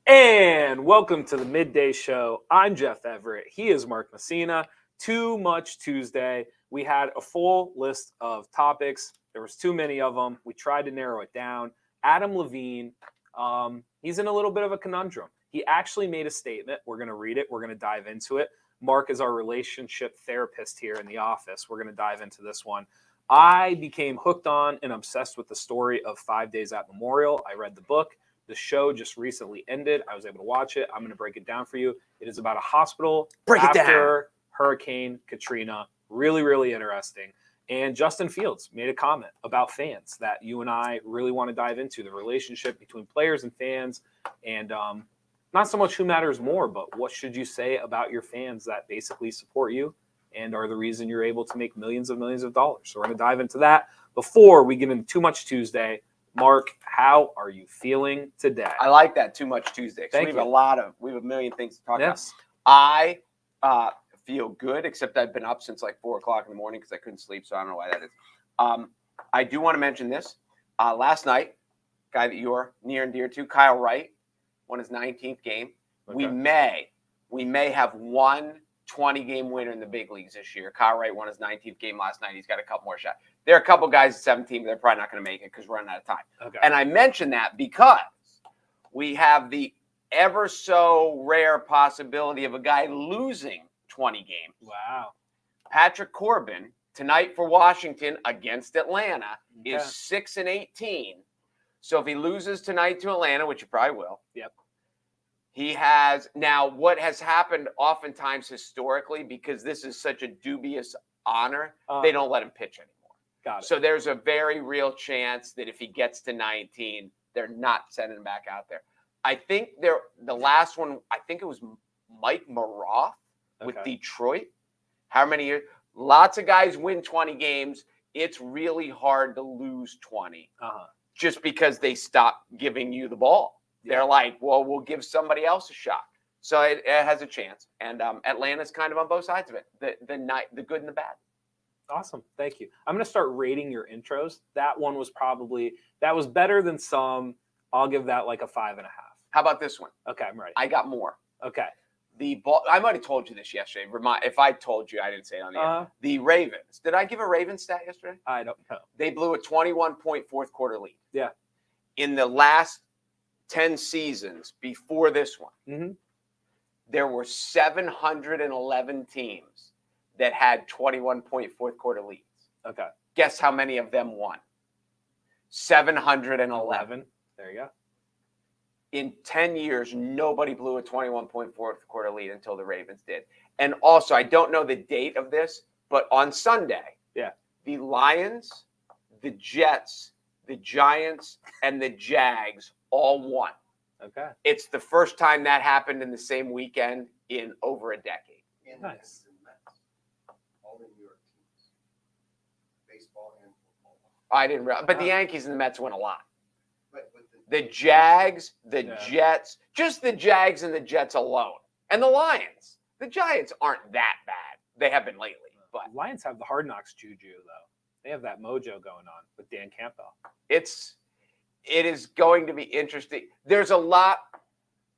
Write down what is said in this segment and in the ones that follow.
And welcome to the Midday Show. I'm Jeff Everett. He is Mark Messina. Too Much Tuesday. We had a full list of topics. There was too many of them. We tried to narrow it down. Adam Levine, he's in a little bit of a conundrum. He actually made a statement. We're going to read it. We're going to dive into it. Mark is our relationship therapist here in the office. We're going to dive into this one. I became hooked on and obsessed with the story of 5 Days at Memorial. I read the book. The show just recently ended. I was able to watch it. I'm going to break it down for you. It is about a hospital after Hurricane Katrina. Really, really interesting. And Justin Fields made a comment about fans that you and I really want to dive into, the relationship between players and fans. And not so much who matters more, but what should you say about your fans that basically support you and are the reason you're able to make millions of dollars. So we're going to dive into that. Before we get into Too Much Tuesday, Mark, how are you feeling today? I like that Too Much Tuesday. Thank we you. We have a million things to talk Yes. about. I feel good, except I've been up since like 4 o'clock in the morning because I couldn't sleep, so I don't know why that is. I do want to mention this. Last night, guy that you're near and dear to, Kyle Wright, won his 19th game. Okay. We may have one 20-game winner in the big leagues this year. Kyle Wright won his 19th game last night. He's got a couple more shots. There are a couple guys at 17, but they're probably not going to make it because we're running out of time. Okay. And I mention that because we have the ever so rare possibility of a guy losing 20 games. Wow. Patrick Corbin, tonight for Washington against Atlanta, is 6-18. So if he loses tonight to Atlanta, which he probably will, he has now what has happened oftentimes historically, because this is such a dubious honor, they don't let him pitch anymore. Got it. So there's a very real chance that if he gets to 19, they're not sending him back out there. I think the last one, I think it was Mike Maroff with Detroit. How many years? Lots of guys win 20 games. It's really hard to lose 20 just because they stop giving you the ball. They're like, well, we'll give somebody else a shot. So it has a chance. And Atlanta's kind of on both sides of it, the good and the bad. Awesome. Thank you. I'm going to start rating your intros. That one was that was better than some. I'll give that like a 5.5. How about this one? Okay, I'm ready. I got more. Okay. The ball. I might have told you this yesterday. If I told you, I didn't say it on the air. The Ravens. Did I give a Ravens stat yesterday? I don't know. They blew a 21-point fourth quarter lead. Yeah. In the last 10 seasons before this one, there were 711 teams that had 21-point fourth quarter leads. Okay. Guess how many of them won? 711. There you go. In 10 years, nobody blew a 21-point fourth quarter lead until the Ravens did. And also, I don't know the date of this, but on Sunday, the Lions, the Jets, the Giants, and the Jags all won. Okay. It's the first time that happened in the same weekend in over a decade. Nice. All the New York teams, baseball and football. I didn't realize, but the Yankees and the Mets win a lot. But the Jags, the Jets, just the Jags and the Jets alone, and the Lions. The Giants aren't that bad. They have been lately, but Lions have the Hard Knocks juju though. They have that mojo going on with Dan Campbell. It is going to be interesting. There's a lot.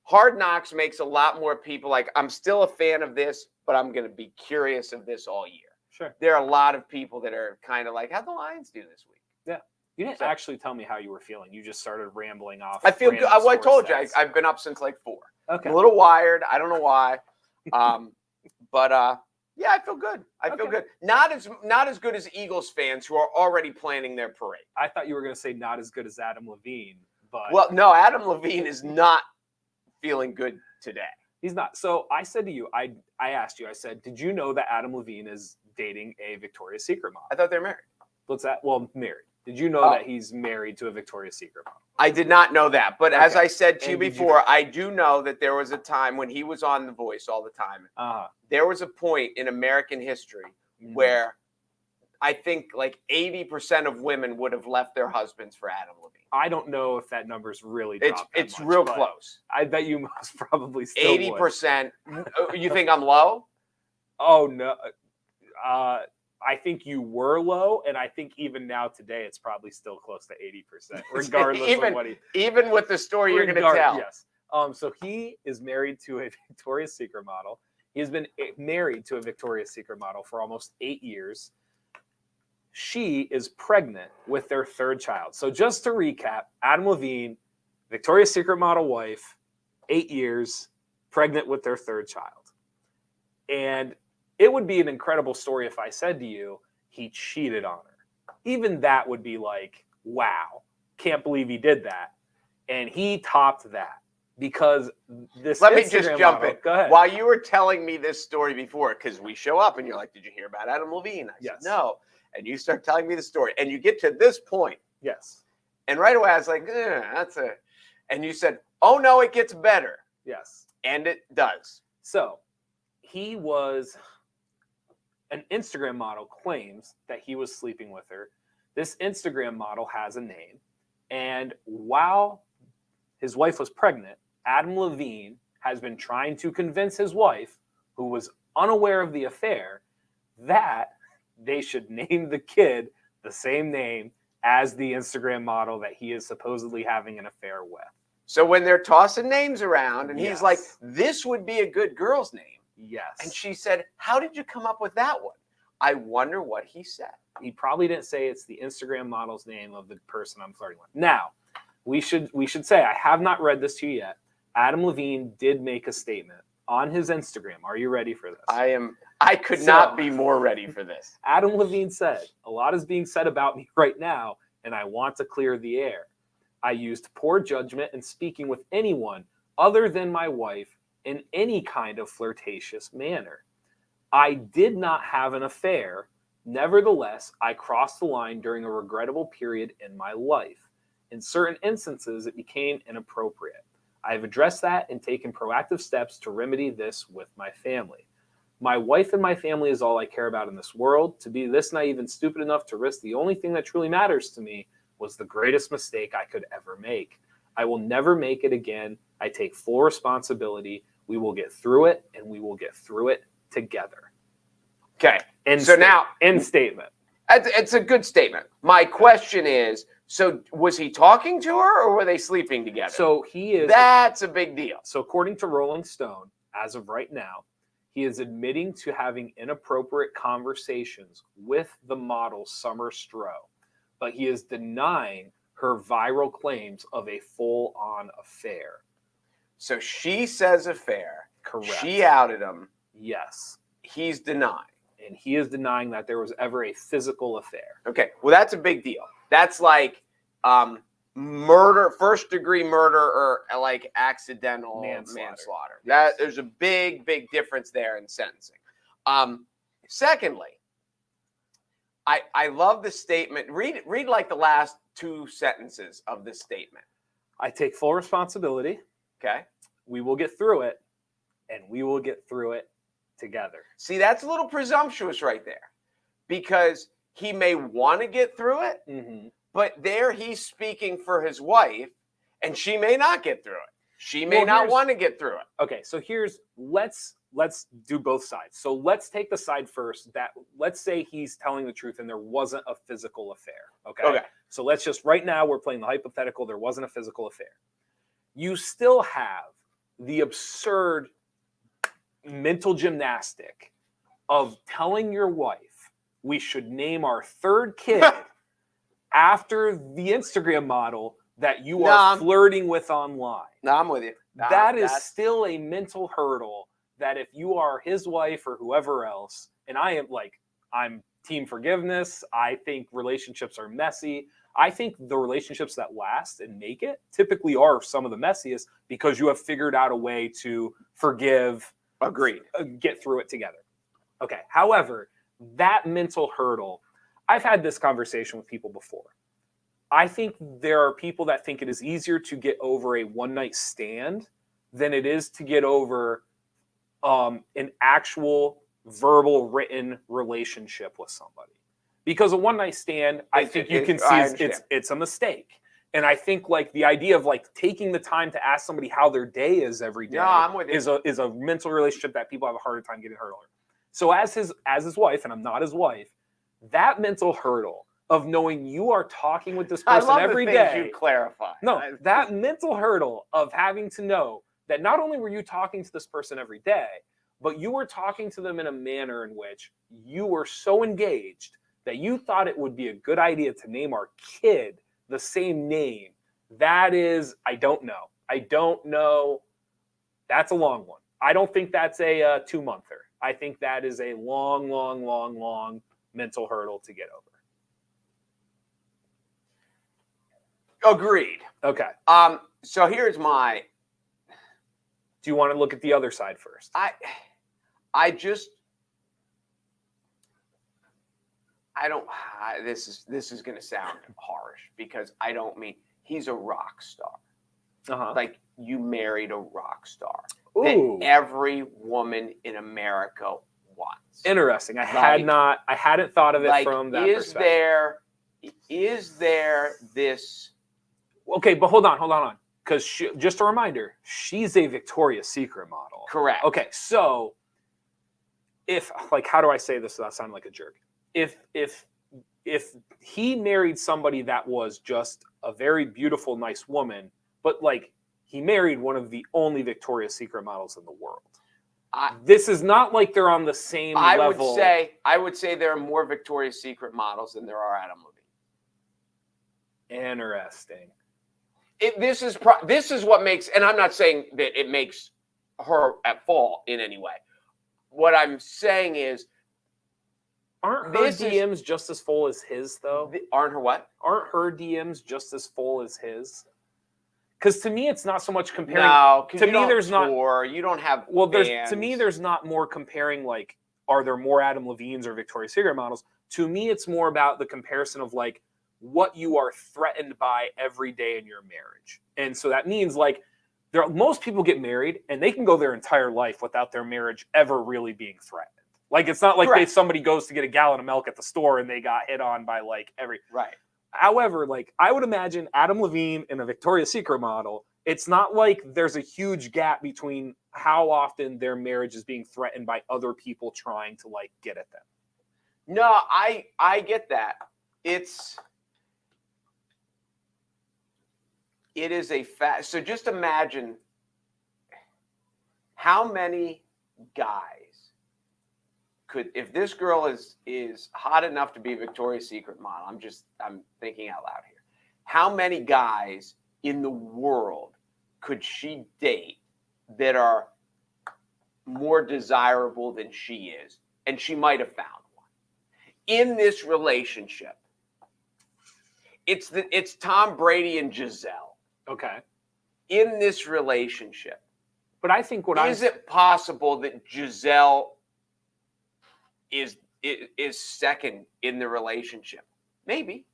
Hard Knocks makes a lot more people like, I'm still a fan of this, but I'm going to be curious of this all year. Sure. There are a lot of people that are kind of like, how'd the Lions do this week? Yeah. You didn't actually tell me how you were feeling. You just started rambling off. I feel good. I told you, I've been up since like 4. Okay. I'm a little wired. I don't know why. But yeah, I feel good. I feel good. Not as good as Eagles fans who are already planning their parade. I thought you were going to say not as good as Adam Levine, but well, no, Adam Levine is not feeling good today. He's not. So I said to you, I asked you, I said, did you know that Adam Levine is dating a Victoria's Secret model? I thought they're married. What's that? Well, married. Did you know that he's married to a Victoria's Secret model? I did not know that. But as I said to you before, I do know that there was a time when he was on The Voice all the time. There was a point in American history where I think like 80% of women would have left their husbands for Adam Levine. I don't know if that number's really dropped. It's real close. I bet you most probably still 80%. You think I'm low? Oh, no. I think you were low, and I think even now today it's probably still close to 80%, regardless of what even with the story you're going to tell. Yes, So he is married to a Victoria's Secret model. He has been married to a Victoria's Secret model for almost 8 years. She is pregnant with their third child. So just to recap, Adam Levine, Victoria's Secret model wife, 8 years, pregnant with their third child. And it would be an incredible story if I said to you, he cheated on her. Even that would be like, wow, can't believe he did that. And he topped that because this Let me Instagram just jump model, in. Go ahead. While you were telling me this story before, because we show up and you're like, did you hear about Adam Levine? I Yes. said, no. And you start telling me the story. And you get to this point. Yes. And right away I was like, that's a. And you said, oh, no, it gets better. Yes. And it does. So he was an Instagram model, claims that he was sleeping with her. This Instagram model has a name. And while his wife was pregnant, Adam Levine has been trying to convince his wife, who was unaware of the affair, that they should name the kid the same name as the Instagram model that he is supposedly having an affair with. So when they're tossing names around and Yes. he's like, this would be a good girl's name. Yes. And she said, how did you come up with that one? I wonder what he said. He probably didn't say it's the Instagram model's name of the person I'm flirting with. Now, we should say, I have not read this to you yet. Adam Levine did make a statement on his Instagram. Are you ready for this? I could not be more ready for this. Adam Levine said, a lot is being said about me right now, and I want to clear the air. I used poor judgment in speaking with anyone other than my wife in any kind of flirtatious manner. I did not have an affair. Nevertheless, I crossed the line during a regrettable period in my life. In certain instances, it became inappropriate. I have addressed that and taken proactive steps to remedy this with my family. My wife and my family is all I care about in this world. To be this naive and stupid enough to risk the only thing that truly matters to me was the greatest mistake I could ever make. I will never make it again. I take full responsibility. We will get through it, and we will get through it together. Okay. End statement. It's a good statement. My question is, so was he talking to her or were they sleeping together? So he is. That's a big deal. So according to Rolling Stone, as of right now, he is admitting to having inappropriate conversations with the model Summer Stroh, but he is denying her viral claims of a full-on affair. So she says affair. Correct. She outed him. Yes. He's denying. And he is denying that there was ever a physical affair. Okay. Well, that's a big deal. That's like murder, first-degree murder, or like accidental manslaughter. Yes. There's a big, big difference there in sentencing. Secondly, I love the statement. Read like the last two sentences of this statement. I take full responsibility. Okay. We will get through it, and we will get through it together. See, that's a little presumptuous right there, because he may want to get through it, but there he's speaking for his wife, and she may not get through it. She may not want to get through it. Okay, so let's do both sides. So let's take the side first that let's say he's telling the truth and there wasn't a physical affair. Okay. So let's just, right now we're playing the hypothetical, there wasn't a physical affair. You still have the absurd mental gymnastic of telling your wife we should name our third kid after the Instagram model that you are flirting with online. No, I'm with you. That is still a mental hurdle that if you are his wife or whoever else, and I'm team forgiveness. I think relationships are messy. I think the relationships that last and make it typically are some of the messiest because you have figured out a way to forgive, agreed, get through it together. Okay. However, that mental hurdle, I've had this conversation with people before. I think there are people that think it is easier to get over a one-night stand than it is to get over an actual verbal written relationship with somebody. Because a one-night stand, I think you can see it's a mistake. And I think like the idea of like taking the time to ask somebody how their day is every day is a mental relationship that people have a harder time getting hurt over. So as his wife, and I'm not his wife, that mental hurdle of knowing you are talking with this I person love every the things day. you clarify. No, that mental hurdle of having to know that not only were you talking to this person every day, but you were talking to them in a manner in which you were so engaged that you thought it would be a good idea to name our kid the same name. That is, I don't know. I don't know. That's a long one. I don't think that's a 2-monther. I think that is a long, long, long, long mental hurdle to get over. Agreed. Okay. So here's my. Do you want to look at the other side first? This is going to sound harsh because I don't mean he's a rock star. Uh-huh. Like you married a rock star Ooh. that every woman in America wants. Interesting. I hadn't thought of it from that perspective. Is there this? Okay, but hold on. Because just a reminder, she's a Victoria's Secret model. Correct. Okay, so if how do I say this without sounding like a jerk? If he married somebody that was just a very beautiful, nice woman, but he married one of the only Victoria's Secret models in the world. This is not like they're on the same level. I would say there are more Victoria's Secret models than there are Adam Levine. Interesting. This is what makes, and I'm not saying that it makes her at fault in any way. What I'm saying is, aren't her DMs just as full as his, though? Aren't her what? Aren't her DMs just as full as his? Because to me, it's not so much comparing. No, to me, there's not. You don't have. Well, to me, there's not more comparing. Are there more Adam Levines or Victoria's Secret models? To me, it's more about the comparison of what you are threatened by every day in your marriage. And so that means most people get married and they can go their entire life without their marriage ever really being threatened. It's not like somebody goes to get a gallon of milk at the store and they got hit on by every. Right. However, I would imagine Adam Levine and a Victoria's Secret model, it's not like there's a huge gap between how often their marriage is being threatened by other people trying to get at them. No, I get that. It is a fact. So just imagine how many guys if this girl is hot enough to be a Victoria's Secret model, I'm thinking out loud here. How many guys in the world could she date that are more desirable than she is? And she might have found one. In this relationship, it's Tom Brady and Giselle. Okay. In this relationship. But I think is it possible that Giselle is second in the relationship? Maybe.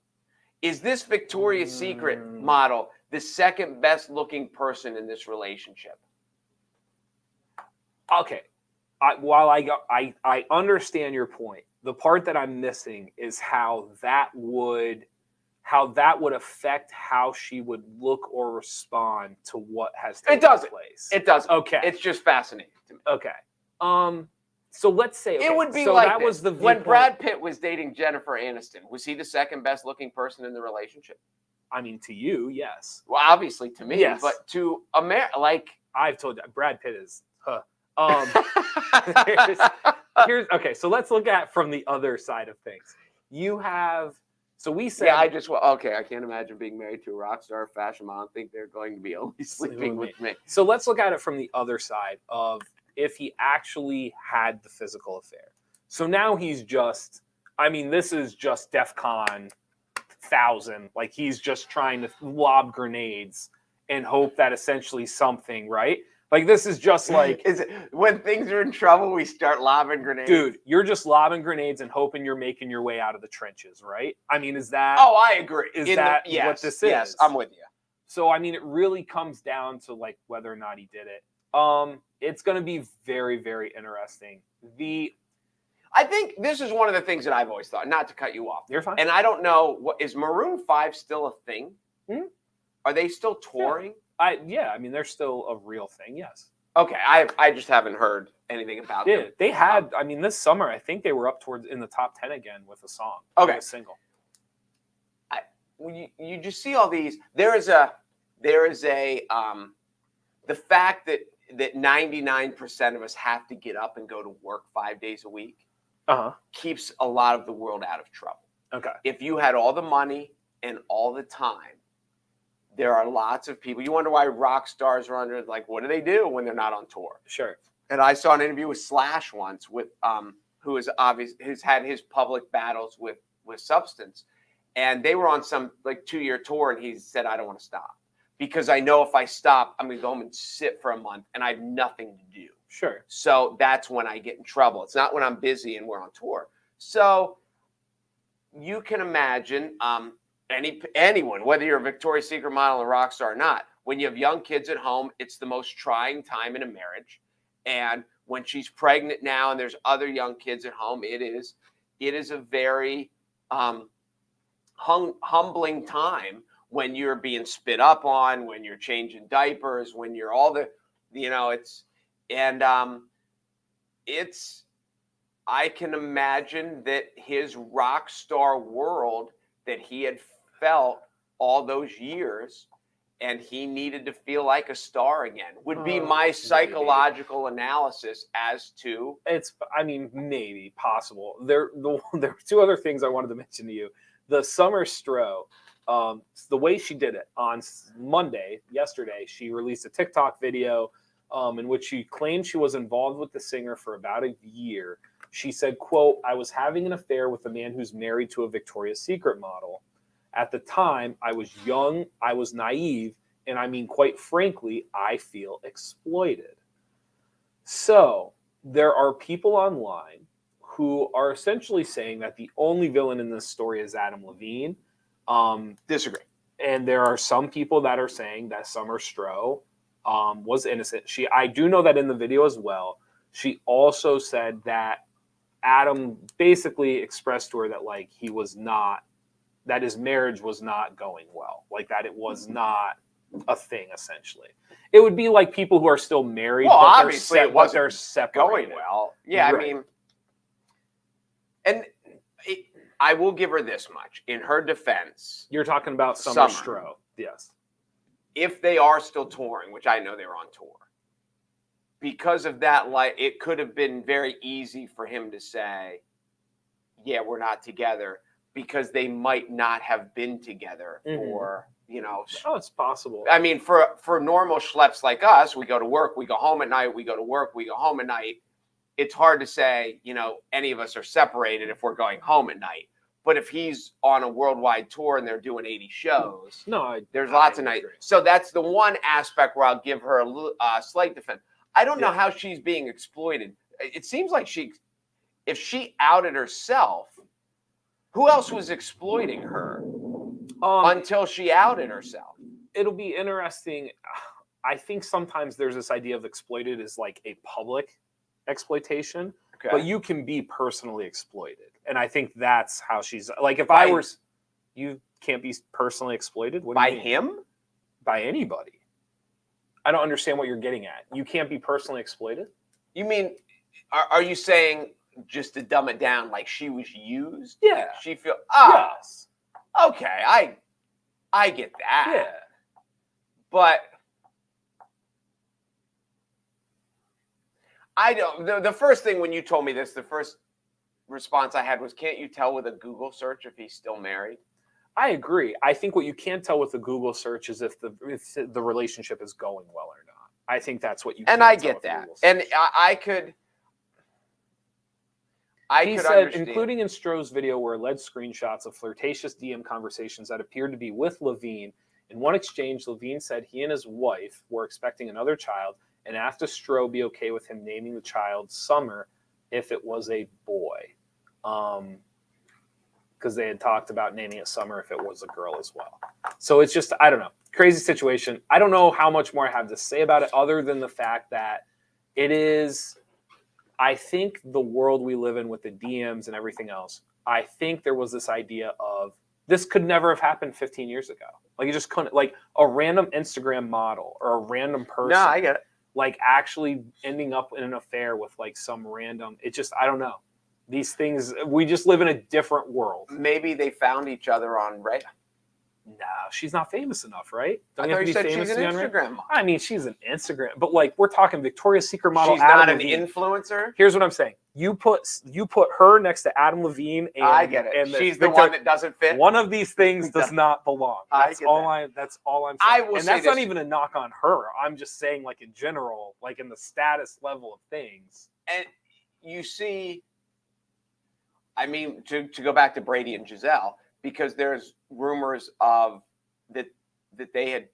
Is this Victoria's Secret model the second best looking person in this relationship? Okay. While I understand your point, the part that I'm missing is how that would affect how she would look or respond to what has taken place. It doesn't. Okay. It's just fascinating to me. Okay. So let's say it would be that was the when Brad Pitt was dating Jennifer Aniston. Was he the second best looking person in the relationship? I mean, to you, yes. Well, obviously to me, yes. But to America, I've told you, Brad Pitt is. Here's okay. So let's look at from the other side of things. You have. So we said. Yeah, I can't imagine being married to a rock star fashion model. I think they're going to be only sleeping with me. So let's look at it from the other side of if he actually had the physical affair. So now he's just, this is just DEFCON 1000. He's just trying to lob grenades and hope that essentially something, right? This is just is it when things are in trouble, we start lobbing grenades? Dude, you're just lobbing grenades and hoping you're making your way out of the trenches, right? Is that... Oh, I agree. Is that what this is? Yes, I'm with you. So, it really comes down to, whether or not he did it. It's going to be very, very interesting. I think this is one of the things that I've always thought, not to cut you off. You're fine. And I don't know, is Maroon 5 still a thing? Are they still touring? Yeah. They're still a real thing, yes. Okay, I just haven't heard anything about them. They had, this summer, I think they were up towards in the top 10 again with a song. Okay. A single. when you just see all these, there is a the fact that 99% of us have to get up and go to work 5 days a week keeps a lot of the world out of trouble. Okay. If you had all the money and all the time, there are lots of people. You wonder why rock stars are under, like, what do they do when they're not on tour? Sure. And I saw an interview with Slash once with who's had his public battles with substance, and they were on some like 2-year tour, and he said, I don't want to stop because I know if I stop, I'm going to go home and sit for a month and I have nothing to do. Sure. So that's when I get in trouble. It's not when I'm busy and we're on tour. So you can imagine anyone, whether you're a Victoria's Secret model, a rock star or not, when you have young kids at home, it's the most trying time in a marriage. And when she's pregnant now and there's other young kids at home, it is a very humbling time when you're being spit up on, when you're changing diapers, when you're all the, I can imagine that his rock star world that he had felt all those years and he needed to feel like a star again would be my psychological analysis as to. Maybe possible. There are two other things I wanted to mention to you. The Summer Stroh, the way she did it on Monday, yesterday, she released a TikTok video in which she claimed she was involved with the singer for about a year. She said, quote, I was having an affair with a man who's married to a Victoria's Secret model. At the time, I was young, I was naive, and quite frankly, I feel exploited. So there are people online who are essentially saying that the only villain in this story is Adam Levine. Disagree. And there are some people that are saying that Summer Stroh was innocent. I do know that in the video as well, she also said that Adam basically expressed to her that that his marriage was not going well, like that it was not a thing. Essentially, it would be like people who are still married, well, but obviously it wasn't they're separated. Going well. Yeah, right. I will give her this much in her defense. You're talking about Summer Stroh, yes. If they are still touring, which I know they were on tour, because of that, it could have been very easy for him to say, yeah, we're not together, because they might not have been together for, Oh, it's possible. For normal schleps like us, we go to work, we go home at night, we go to work, we go home at night. It's hard to say, any of us are separated if we're going home at night. But if he's on a worldwide tour and they're doing 80 shows, there's lots of nights. So that's the one aspect where I'll give her a slight defense. I don't know how she's being exploited. It seems like if she outed herself, who else was exploiting her until she outed herself? It'll be interesting. I think sometimes there's this idea of exploited as like a public exploitation, but you can be personally exploited. And I think that's how she's like, you can't be personally exploited. What do you mean? By him? By anybody. I don't understand what you're getting at. You can't be personally exploited? You mean, are you saying, just to dumb it down, like she was used? Yeah. She feel, yes. Okay, I get that. Yeah. But I don't, the first thing when you told me this, the first response I had was, can't you tell with a Google search if he's still married? I agree. I think what you can't tell with a Google search is if the relationship is going well or not. I think that's what you can't tell. And I get get that. And I could said, understand. Including in Stroh's video were alleged screenshots of flirtatious DM conversations that appeared to be with Levine. In one exchange, Levine said he and his wife were expecting another child and asked if Stroh be okay with him naming the child Summer if it was a boy. Because they had talked about naming it Summer if it was a girl as well. So it's just, I don't know, crazy situation. I don't know how much more I have to say about it other than the fact that it is, I think the world we live in with the DMs and everything else, I think there was this idea of this could never have happened 15 years ago. Like, you just couldn't, like a random Instagram model or a random person. No, I get it. Like actually ending up in an affair with like some random, it just, I don't know. These things, we just live in a different world. Maybe they found each other on Reddit. No, she's not famous enough, right? I thought you said she's an Instagram model. I mean, she's an Instagram, but like we're talking Victoria's Secret model. She's Adam not an Levine. influencer. Here's what I'm saying. You put her next to Adam Levine, and I get it. And she's the one that doesn't fit. One of these things does not belong. That's all I'm saying. I will and say that's not even a knock on her. I'm just saying, like in general, like in the status level of things. And you see, I mean, to go back to Brady and Giselle, because there's rumors of that they had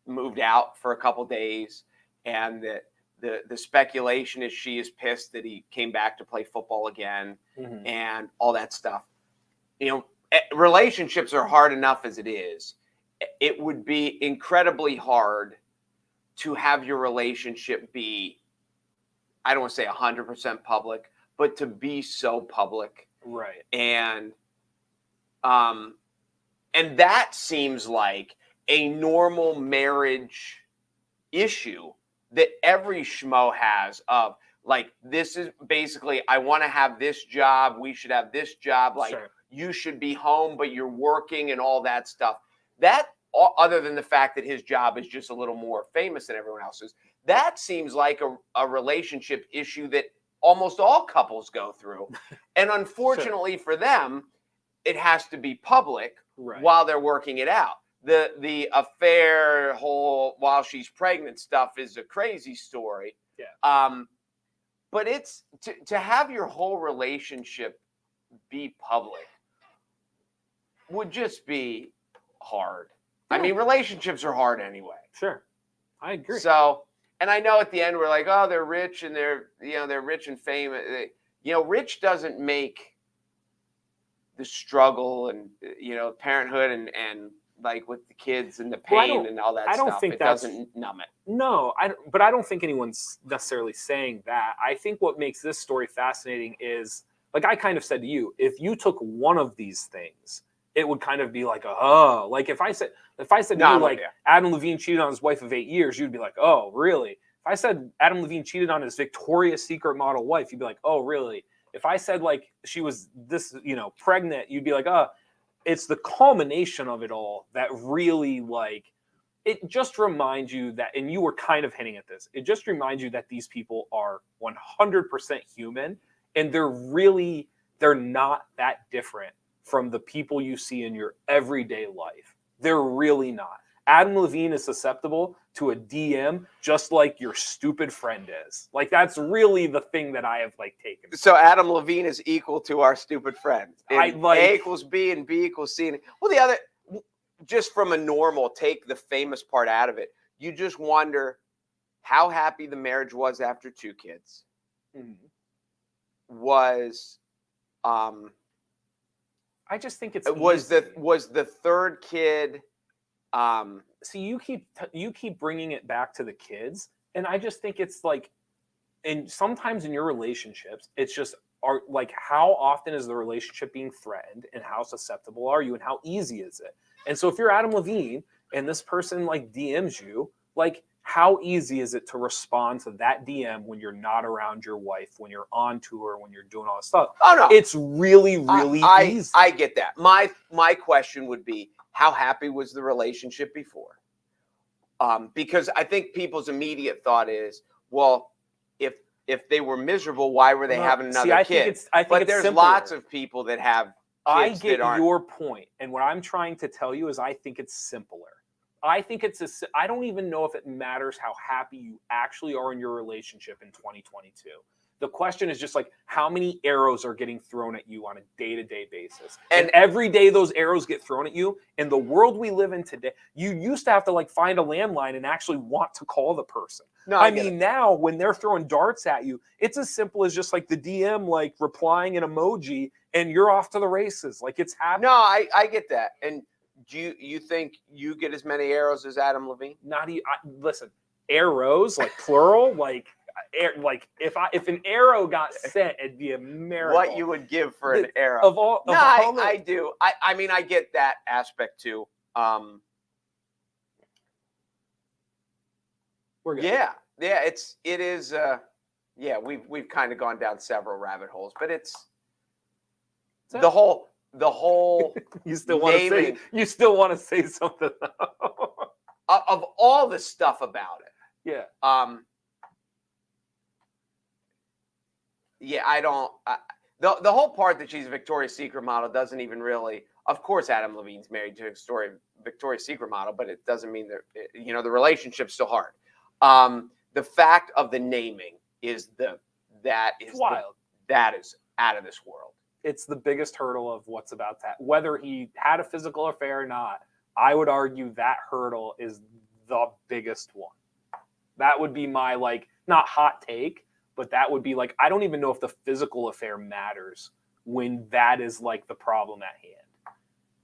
moved out for a couple days, and that the speculation is she is pissed that he came back to play football again, and all that stuff. You know, relationships are hard enough as it is. It would be incredibly hard to have your relationship be, I don't want to say 100% public, but to be so public. Right. And that seems like a normal marriage issue that every schmo has, of like, this is basically, I want to have this job, we should have this job, like you should be home, but you're working and all that stuff. That, other than the fact that his job is just a little more famous than everyone else's, that seems like a relationship issue that almost all couples go through. And unfortunately for them, it has to be public while they're working it out. The affair whole while she's pregnant stuff is a crazy story. Yeah. But it's to have your whole relationship be public would just be hard. Yeah. I mean, relationships are hard anyway. Sure. I agree. So, and I know at the end we're like, oh, they're rich and they're rich and famous. Rich doesn't make the struggle and, parenthood and like with the kids and the pain and all that stuff. I don't think it doesn't numb it. No, but I don't think anyone's necessarily saying that. I think what makes this story fascinating is, like I kind of said to you, if you took one of these things, it would kind of be like, oh, like if I said to you, like Adam Levine cheated on his wife of 8 years, you'd be like, oh, really? If I said Adam Levine cheated on his Victoria's Secret model wife, you'd be like, oh, really? If I said like she was this, pregnant, you'd be like, oh. It's the culmination of it all that really, like, it just reminds you that, and you were kind of hinting at this, it just reminds you that these people are 100% human, and they're not that different from the people you see in your everyday life. They're really not. Adam Levine is susceptible to a DM just like your stupid friend is. Like, that's really the thing that I have, like, taken. So Adam Levine is equal to our stupid friend. A equals B and B equals C. Well, the other, just from a normal, take the famous part out of it, you just wonder how happy the marriage was after 2 kids. Was, I just think it's was the third kid. See, you keep bringing it back to the kids, and I just think it's like, and sometimes in your relationships, it's just like, how often is the relationship being threatened, and how susceptible are you, and how easy is it? And so if you're Adam Levine and this person like DMs you, like, how easy is it to respond to that DM when you're not around your wife, when you're on tour, when you're doing all this stuff? Oh no, it's really easy. I get that. My question would be, how happy was the relationship before? Because I think people's immediate thought is, well, if they were miserable, why were they having another kid? But there's simpler. Lots of people that have kids. I get your point, and what I'm trying to tell you is I think it's simpler. I think I don't even know if it matters how happy you actually are in your relationship in 2022. The question is just like, how many arrows are getting thrown at you on a day-to-day basis? And every day those arrows get thrown at you. In the world we live in today, you used to have to like find a landline and actually want to call the person. No, I mean, now when they're throwing darts at you, it's as simple as just like the DM, like replying an emoji, and you're off to the races. Like, it's happening. No, I get that. And do you think you get as many arrows as Adam Levine? Listen, arrows, like plural, like if an arrow got sent, it'd be a miracle. What you would give for an arrow? I do. I mean, I get that aspect too. We're good. Yeah. It is. We've kind of gone down several rabbit holes, but it's the whole the whole You still want to say naming- you still want to say something. of all the stuff about it. Yeah. Yeah, I don't. The whole part that she's a Victoria's Secret model doesn't even really. Of course, Adam Levine's married to a Victoria's Secret model, but it doesn't mean that the relationship's still hard. The fact of the naming is Wild. That is out of this world. It's the biggest hurdle of what's about to happen. Whether he had a physical affair or not, I would argue that hurdle is the biggest one. That would be my, not hot take, but that would be I don't even know if the physical affair matters when that is the problem at hand.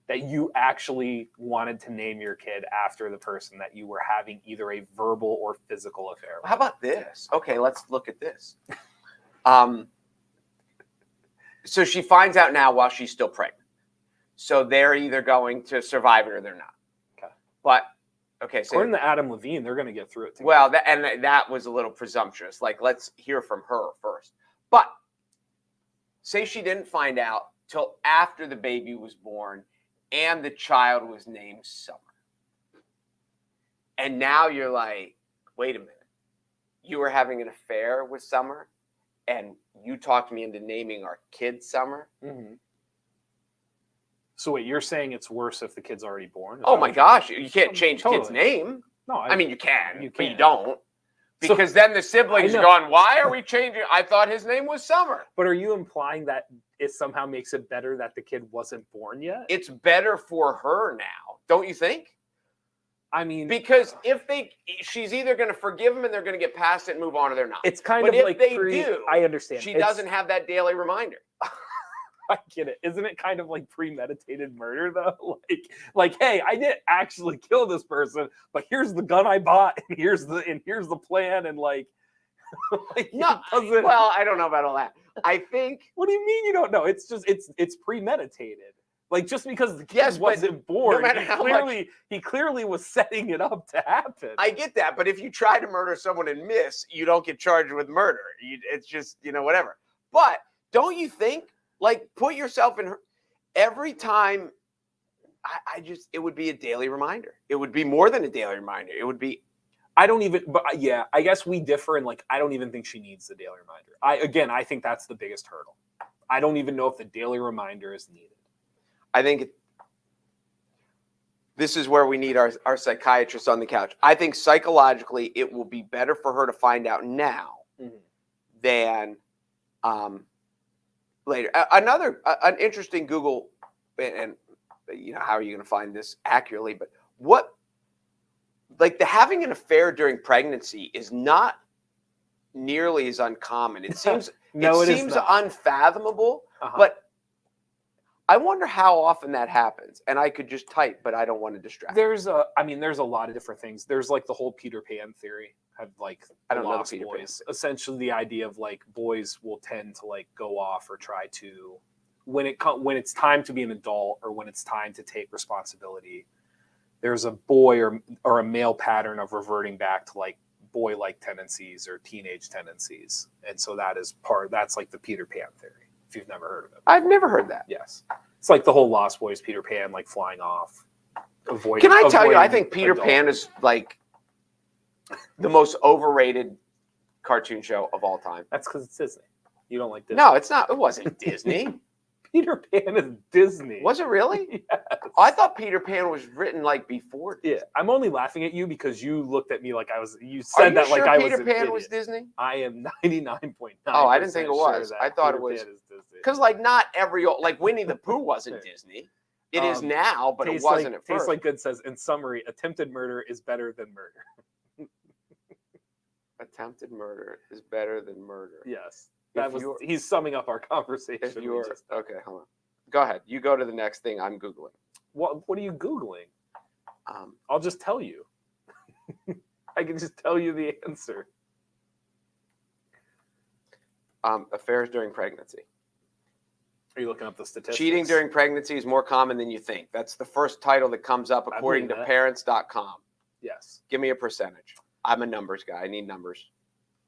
That you actually wanted to name your kid after the person that you were having either a verbal or physical affair with. How about this? Okay, let's look at this. So she finds out now while she's still pregnant. So they're either going to survive it or they're not. Okay. But, okay. So, according to Adam Levine, they're going to get through it together. Well, that was a little presumptuous. Let's hear from her first. But say she didn't find out till after the baby was born and the child was named Summer. And now you're like, wait a minute. You were having an affair with Summer and you talked me into naming our kid Summer? Mm-hmm. So wait, you're saying it's worse if the kid's already born? Oh my gosh, you can't change the kid's Totally. name. No, I mean, you can, but you can. don't. Because then the siblings I are know. going, why are we changing? I thought his name was Summer. But are you implying that it somehow makes it better that the kid wasn't born yet? It's better for her now, don't you think? I mean, Because she's either going to forgive him and they're going to get past it and move on, or they're not. it's kind But of if like they do, I understand. She It's- doesn't have that daily reminder. I get it. Isn't it kind of like premeditated murder though? Hey, I didn't actually kill this person, but here's the gun I bought, and here's the plan, and No, it doesn't. well, I don't know about all that. I think. What do you mean you don't know? It's just it's premeditated. Just because the kid Yes, but wasn't born, no matter how much- he clearly was setting it up to happen. I get that, but if you try to murder someone and miss, you don't get charged with murder. It's just, whatever. But don't you think, put yourself in her, every time, it would be a daily reminder. It would be more than a daily reminder. It would be. I don't even, but yeah, I guess we differ in I don't even think she needs the daily reminder. I think that's the biggest hurdle. I don't even know if the daily reminder is needed. I think this is where we need our psychiatrist on the couch. I think psychologically it will be better for her to find out now than later. An interesting Google, and how are you going to find this accurately, but the having an affair during pregnancy is not nearly as uncommon. It seems it seems unfathomable, but I wonder how often that happens. And I could just type, but I don't want to distract. There's a lot of different things. There's the whole Peter Pan theory of I don't know the lost Peter Pan boys. Essentially, the idea of boys will tend to go off or try to when it's time to be an adult or when it's time to take responsibility. There's a boy or a male pattern of reverting back to boy-like tendencies or teenage tendencies, and so that's the Peter Pan theory. If you've never heard of it, I've never heard that. yes, it's the whole Lost Boys Peter Pan flying off. Can I tell you? I think Peter Pan is the most overrated cartoon show of all time. That's because it's Disney. You don't like Disney. No, it's not. It wasn't Disney. Peter Pan is Disney. Was it really? Yes. Oh, I thought Peter Pan was written before Disney. Yeah, I'm only laughing at you because you looked at me like I was. You Are said you that sure I was Peter an Pan idiot. was Disney? I am 99.9%. Oh, I didn't think it was. Sure I that thought Peter it was. Pan is Disney. Because not every Winnie the Pooh wasn't Disney. It is now, but it wasn't at first. Tastes Like Good says, in summary, attempted murder is better than murder. Attempted murder is better than murder. Yes, he's summing up our conversation. If you're okay, hold on. Go ahead. You go to the next thing I'm Googling. What are you Googling? I'll just tell you. I can just tell you the answer. Affairs during pregnancy. Are you looking up the statistics? Cheating during pregnancy is more common than you think. That's the first title that comes up according to parents.com. Yes. Give me a percentage. I'm a numbers guy. I need numbers.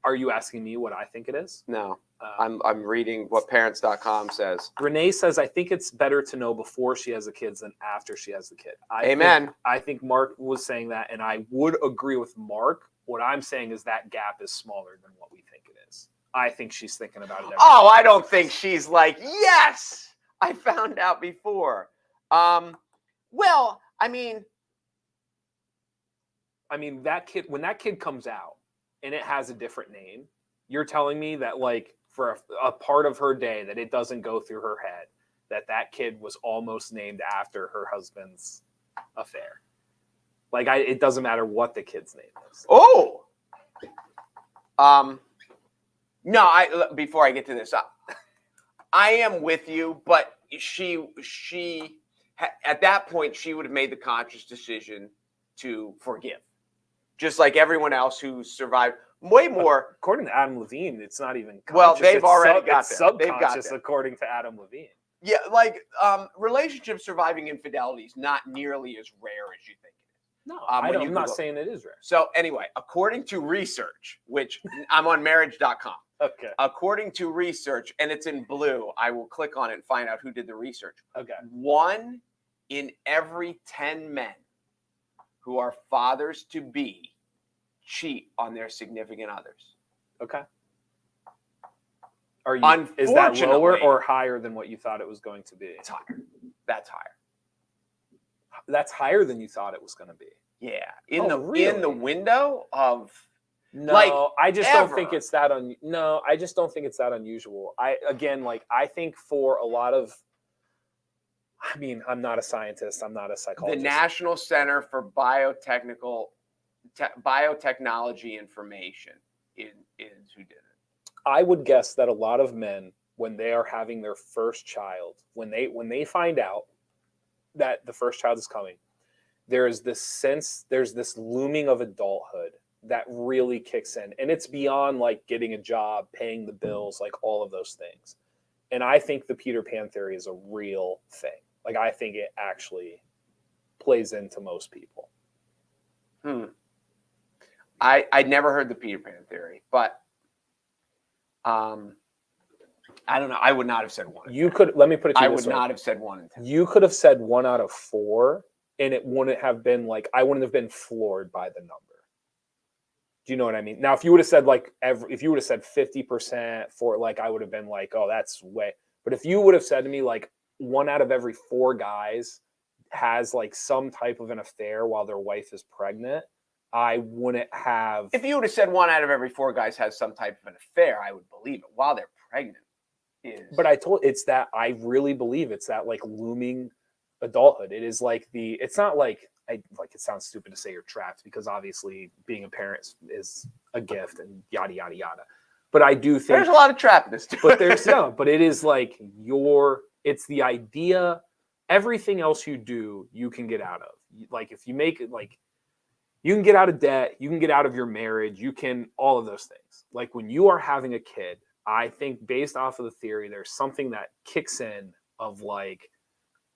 Are you asking me what I think it is? No, I'm reading what parents.com says. Renee says, I think it's better to know before she has the kids than after she has the kid. Amen. I think Mark was saying that, and I would agree with Mark. What I'm saying is that gap is smaller than what we think it is. I think she's thinking about it. Oh, I don't think she's like, yes, I found out before. Well, I mean, that kid, when that kid comes out and it has a different name, you're telling me that like for a part of her day that it doesn't go through her head that kid was almost named after her husband's affair. Like it doesn't matter what the kid's name is. Oh, no. Before I get to this, I am with you, but she at that point she would have made the conscious decision to forgive, just like everyone else who survived. Way more, according to Adam Levine, it's not even conscious. Well, they've already got it's there. subconscious, according to Adam Levine. Yeah, like relationships surviving infidelity is not nearly as rare as you think it is. No, I'm not saying it is rare. So anyway, according to research, which I'm on marriage.com. Okay. According to research, and it's in blue, I will click on it and find out who did the research. Okay. 1 in every 10 men who are fathers to be cheat on their significant others. Okay. Is that lower or higher than what you thought it was going to be? It's higher. That's higher. That's higher than you thought it was going to be. Yeah. In the window of I just don't think it's that I just don't think it's that unusual. I think for a lot of I'm not a scientist, I'm not a psychologist. The National Center for Biotechnology Information is who did it. I would guess that a lot of men, when they are having their first child, when they find out that the first child is coming, there's this looming of adulthood that really kicks in. And it's beyond like getting a job, paying the bills, like all of those things. And I think the Peter Pan theory is a real thing. Like I think it actually plays into most people. I'd never heard the Peter Pan theory, but I don't know. I would not have said 1. Let me put it to you I this would way. not have said 1 in 10. You could have said 1 out of 4, and it wouldn't have been like, I wouldn't have been floored by the number. Do you know what I mean? Now, if you would have said if you would have said 50% for like, I would have been like, oh, that's way. But if you would have said to me like 1 out of every 4 guys has like some type of an affair while their wife is pregnant, I wouldn't have. If you would have said 1 out of every 4 guys has some type of an affair, I would believe it. While they're pregnant, But I really believe it's that like looming adulthood. It is like it's not like it sounds stupid to say you're trapped, because obviously being a parent is a gift and yada yada yada. But I do think there's a lot of trappedness to it. But there's but it is like it's the idea. Everything else you do, you can get out of. Like if you make it like. You can get out of debt. You can get out of your marriage. You can all of those things. Like when you are having a kid, I think based off of the theory, there's something that kicks in of like,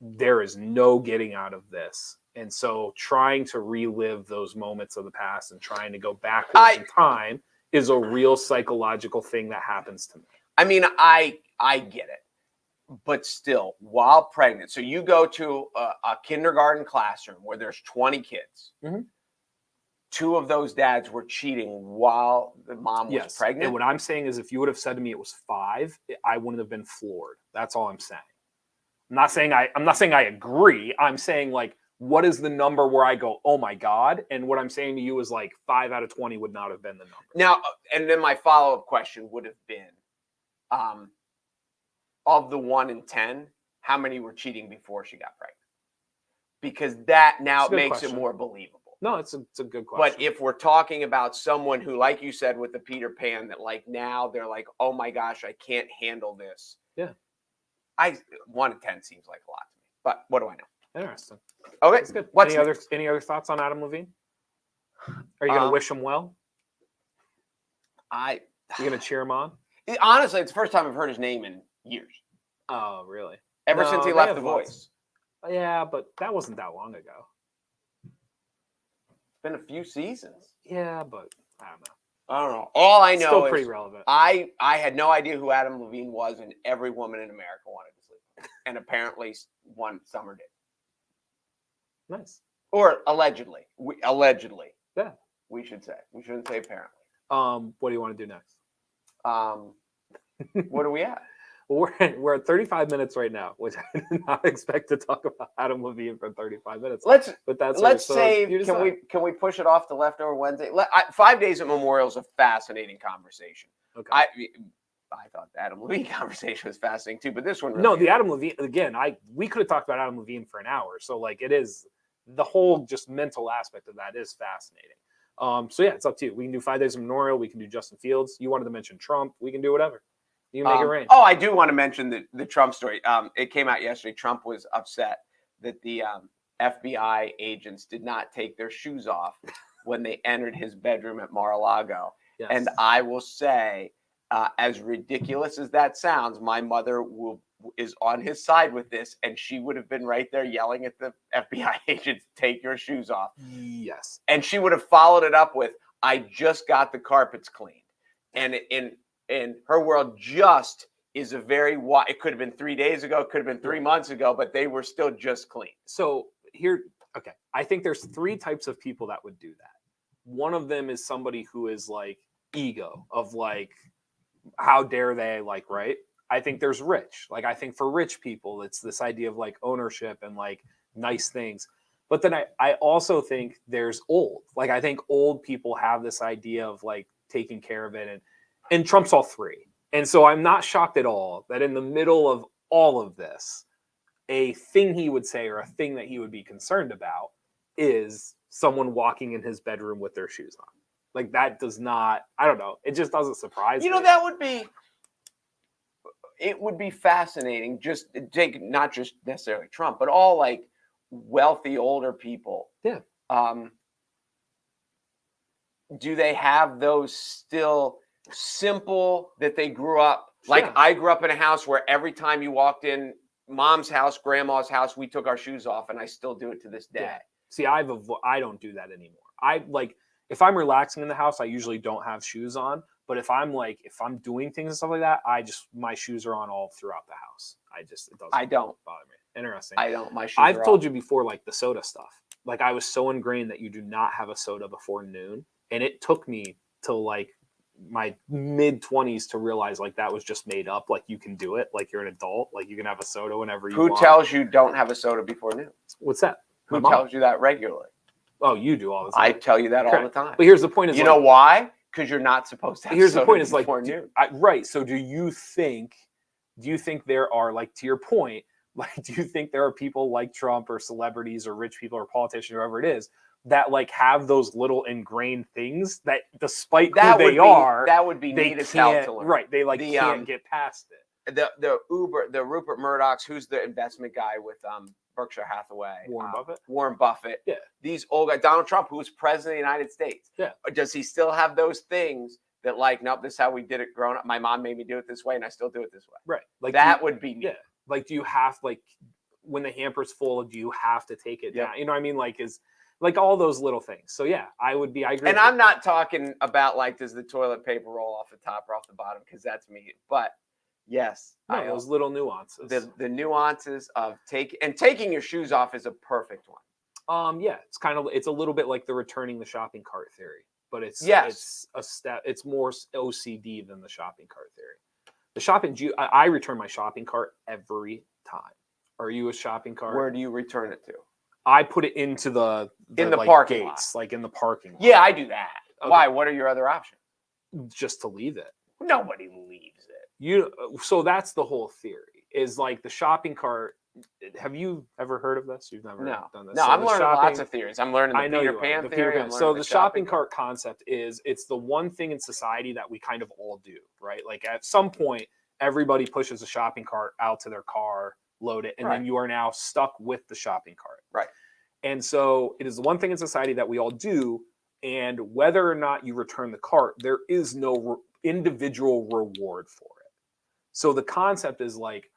there is no getting out of this. And so trying to relive those moments of the past and trying to go backwards in time is a real psychological thing that happens to me. I mean, I get it. But still, while pregnant, so you go to a kindergarten classroom where there's 20 kids. Mm-hmm. 2 of those dads were cheating while the mom was pregnant. And what I'm saying is, if you would have said to me it was 5, I wouldn't have been floored. That's all I'm saying. I'm not saying I agree. I'm saying like, what is the number where I go, oh my God? And what I'm saying to you is like 5 out of 20 would not have been the number. Now, and then my follow-up question would have been, of the 1 in 10, how many were cheating before she got pregnant? Because that now makes it more believable. No, it's a good question. But if we're talking about someone who, like you said, with the Peter Pan, that like now they're like, oh my gosh, I can't handle this. Yeah. 1 in 10 seems like a lot to me. But what do I know? Interesting. Okay. That's good. Any other thoughts on Adam Levine? Are you going to wish him well? You going to cheer him on? Honestly, it's the first time I've heard his name in years. Oh, really? Ever since he left The Voice. Yeah, but that wasn't that long ago. Been a few seasons. Yeah, but I don't know. I don't know. All I know Still is pretty relevant. I had no idea who Adam Levine was, and every woman in America wanted to sleep with him. And apparently one summer did. Nice. Or allegedly. Allegedly. Yeah. We should say. We shouldn't say apparently. What do you want to do next? What are we at? Well, we're at 35 minutes right now, which I did not expect to talk about Adam Levine for 35 minutes. Let's so save. Can we push it off to Leftover Wednesday? 5 Days at Memorial is a fascinating conversation. Okay. I thought the Adam Levine conversation was fascinating too, but this one really no, the Adam Levine again. We could have talked about Adam Levine for an hour. So like it is the whole just mental aspect of that is fascinating. So yeah, it's up to you. We can do 5 Days of Memorial. We can do Justin Fields. You wanted to mention Trump. We can do whatever. You make it rain. Oh, I do want to mention the Trump story. It came out yesterday. Trump was upset that the FBI agents did not take their shoes off when they entered his bedroom at Mar-a-Lago. Yes. And I will say, as ridiculous as that sounds, my mother is on his side with this, and she would have been right there yelling at the FBI agents, "Take your shoes off." Yes. And she would have followed it up with, "I just got the carpets cleaned." And in her world, just is a very wide. It could have been 3 days ago, it could have been 3 months ago, but they were still just clean. So here, okay, I think there's 3 types of people that would do that. One of them is somebody who is like ego of like, how dare they, like, right? I think there's rich. Like, I think for rich people, it's this idea of like ownership and like nice things. But then I also think there's old. Like, I think old people have this idea of like taking care of it, and Trump's all 3. And so I'm not shocked at all that in the middle of all of this, a thing he would say or a thing that he would be concerned about is someone walking in his bedroom with their shoes on. Like, that does not, I don't know. It just doesn't surprise me. You know, it would be fascinating. Just take not just necessarily Trump, but all like wealthy older people. Yeah. Do they have those still simple that they grew up? Like, Yeah. I grew up in a house where every time you walked in mom's house, grandma's house, we took our shoes off, and I still do it to this day. Yeah. See, I don't do that anymore. I like, if I'm relaxing in the house, I usually don't have shoes on. But if I'm doing things and stuff like that, my shoes are on all throughout the house. It doesn't bother me. Interesting. I don't. My shoes I've are told off. you before, like the soda stuff. Like, I was so ingrained that you do not have a soda before noon. And it took me till like my mid-20s to realize like that was just made up. Like, you can do it. Like, you're an adult. Like, you can have a soda whenever you want. Who tells you don't have a soda before noon? What's that? Who tells you that regularly? Oh, you do all the time. I tell you that all the time. But here's the point: is you know why? Because you're not supposed to have here's soda the point: is like before noon. right. So do you think there are, like, to your point, like, do you think there are people like Trump or celebrities or rich people or politicians, whoever it is, that like have those little ingrained things that, despite who they are, that would be neat as hell to learn. Right? They like can't get past it. The Rupert Murdoch's, who's the investment guy with Berkshire Hathaway, Warren Buffett. Yeah. These old guys, Donald Trump, who was president of the United States. Yeah. Does he still have those things that, like, nope, this is how we did it growing up. My mom made me do it this way, and I still do it this way. Right. Like, that would be neat. Yeah. Like, do you have, like, when the hamper's full, do you have to take it down? You know what I mean? Like, like all those little things. So yeah, I agree. And I'm not talking about like, does the toilet paper roll off the top or off the bottom? Because that's me. But yes, those little nuances. The nuances of taking your shoes off is a perfect one. Yeah, it's a little bit like the returning the shopping cart theory, but it's a step. It's more OCD than the shopping cart theory. I return my shopping cart every time. Are you a shopping cart? Where do you return it to? I put it into the like, parking gates, like in the parking lot. Yeah, I do that. Okay. Why? What are your other options? Just to leave it. Nobody leaves it. So that's the whole theory. Is like the shopping cart. Have you ever heard of this? You've never done this. No, I'm learning lots of theories. I'm learning the Peter Pan theory. So the shopping cart concept it's the one thing in society that we kind of all do, right? Like, at some point, everybody pushes a shopping cart out to their car, load it, and then you are now stuck with the shopping cart. Right. And so it is the one thing in society that we all do. And whether or not you return the cart, there is no individual reward for it. So the concept is like,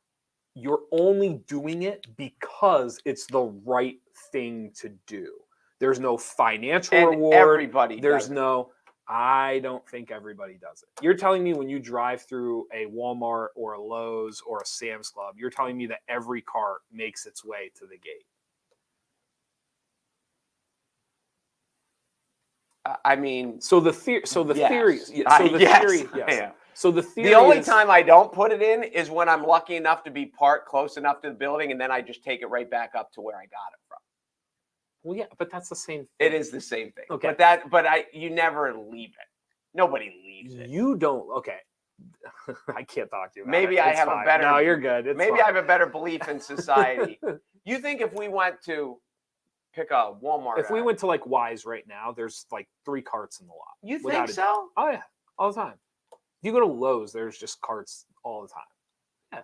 you're only doing it because it's the right thing to do. There's no financial reward. Everybody. There's no, I don't think everybody does it. You're telling me when you drive through a Walmart or a Lowe's or a Sam's Club, you're telling me that every cart makes its way to the gate. I mean, So the theory. yes. Theory. Yeah. So the theory. The only is, time I don't put it in is when I'm lucky enough to be parked close enough to the building, and then I just take it right back up to where I got it from. Well, yeah, but that's the same thing. It is the same thing. Okay. But you never leave it. Nobody leaves it. You don't. Okay. I can't talk to you about Maybe it. I It's have fine. a better. No, you're good. It's maybe fine. I have a better belief in society. You think if we went to pick a Walmart, If we went to like Wise right now, there's like 3 carts in the lot. you without think a so? Oh yeah, all the time. If you go to Lowe's, there's just carts all the time. Yeah.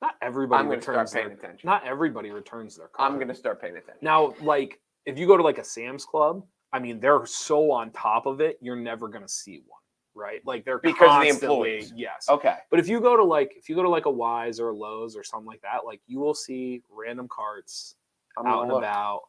Not everybody I'm going to start returns paying their. attention. Not everybody returns their cart. I'm going to start paying attention. Now, like if you go to like a Sam's Club, I mean, they're so on top of it, you're never gonna see one, right? Like they're Because of the constantly, employees. yes. Okay. But if you go to like a Wise or a Lowe's or something like that, like you will see random carts I'm out gonna and look. about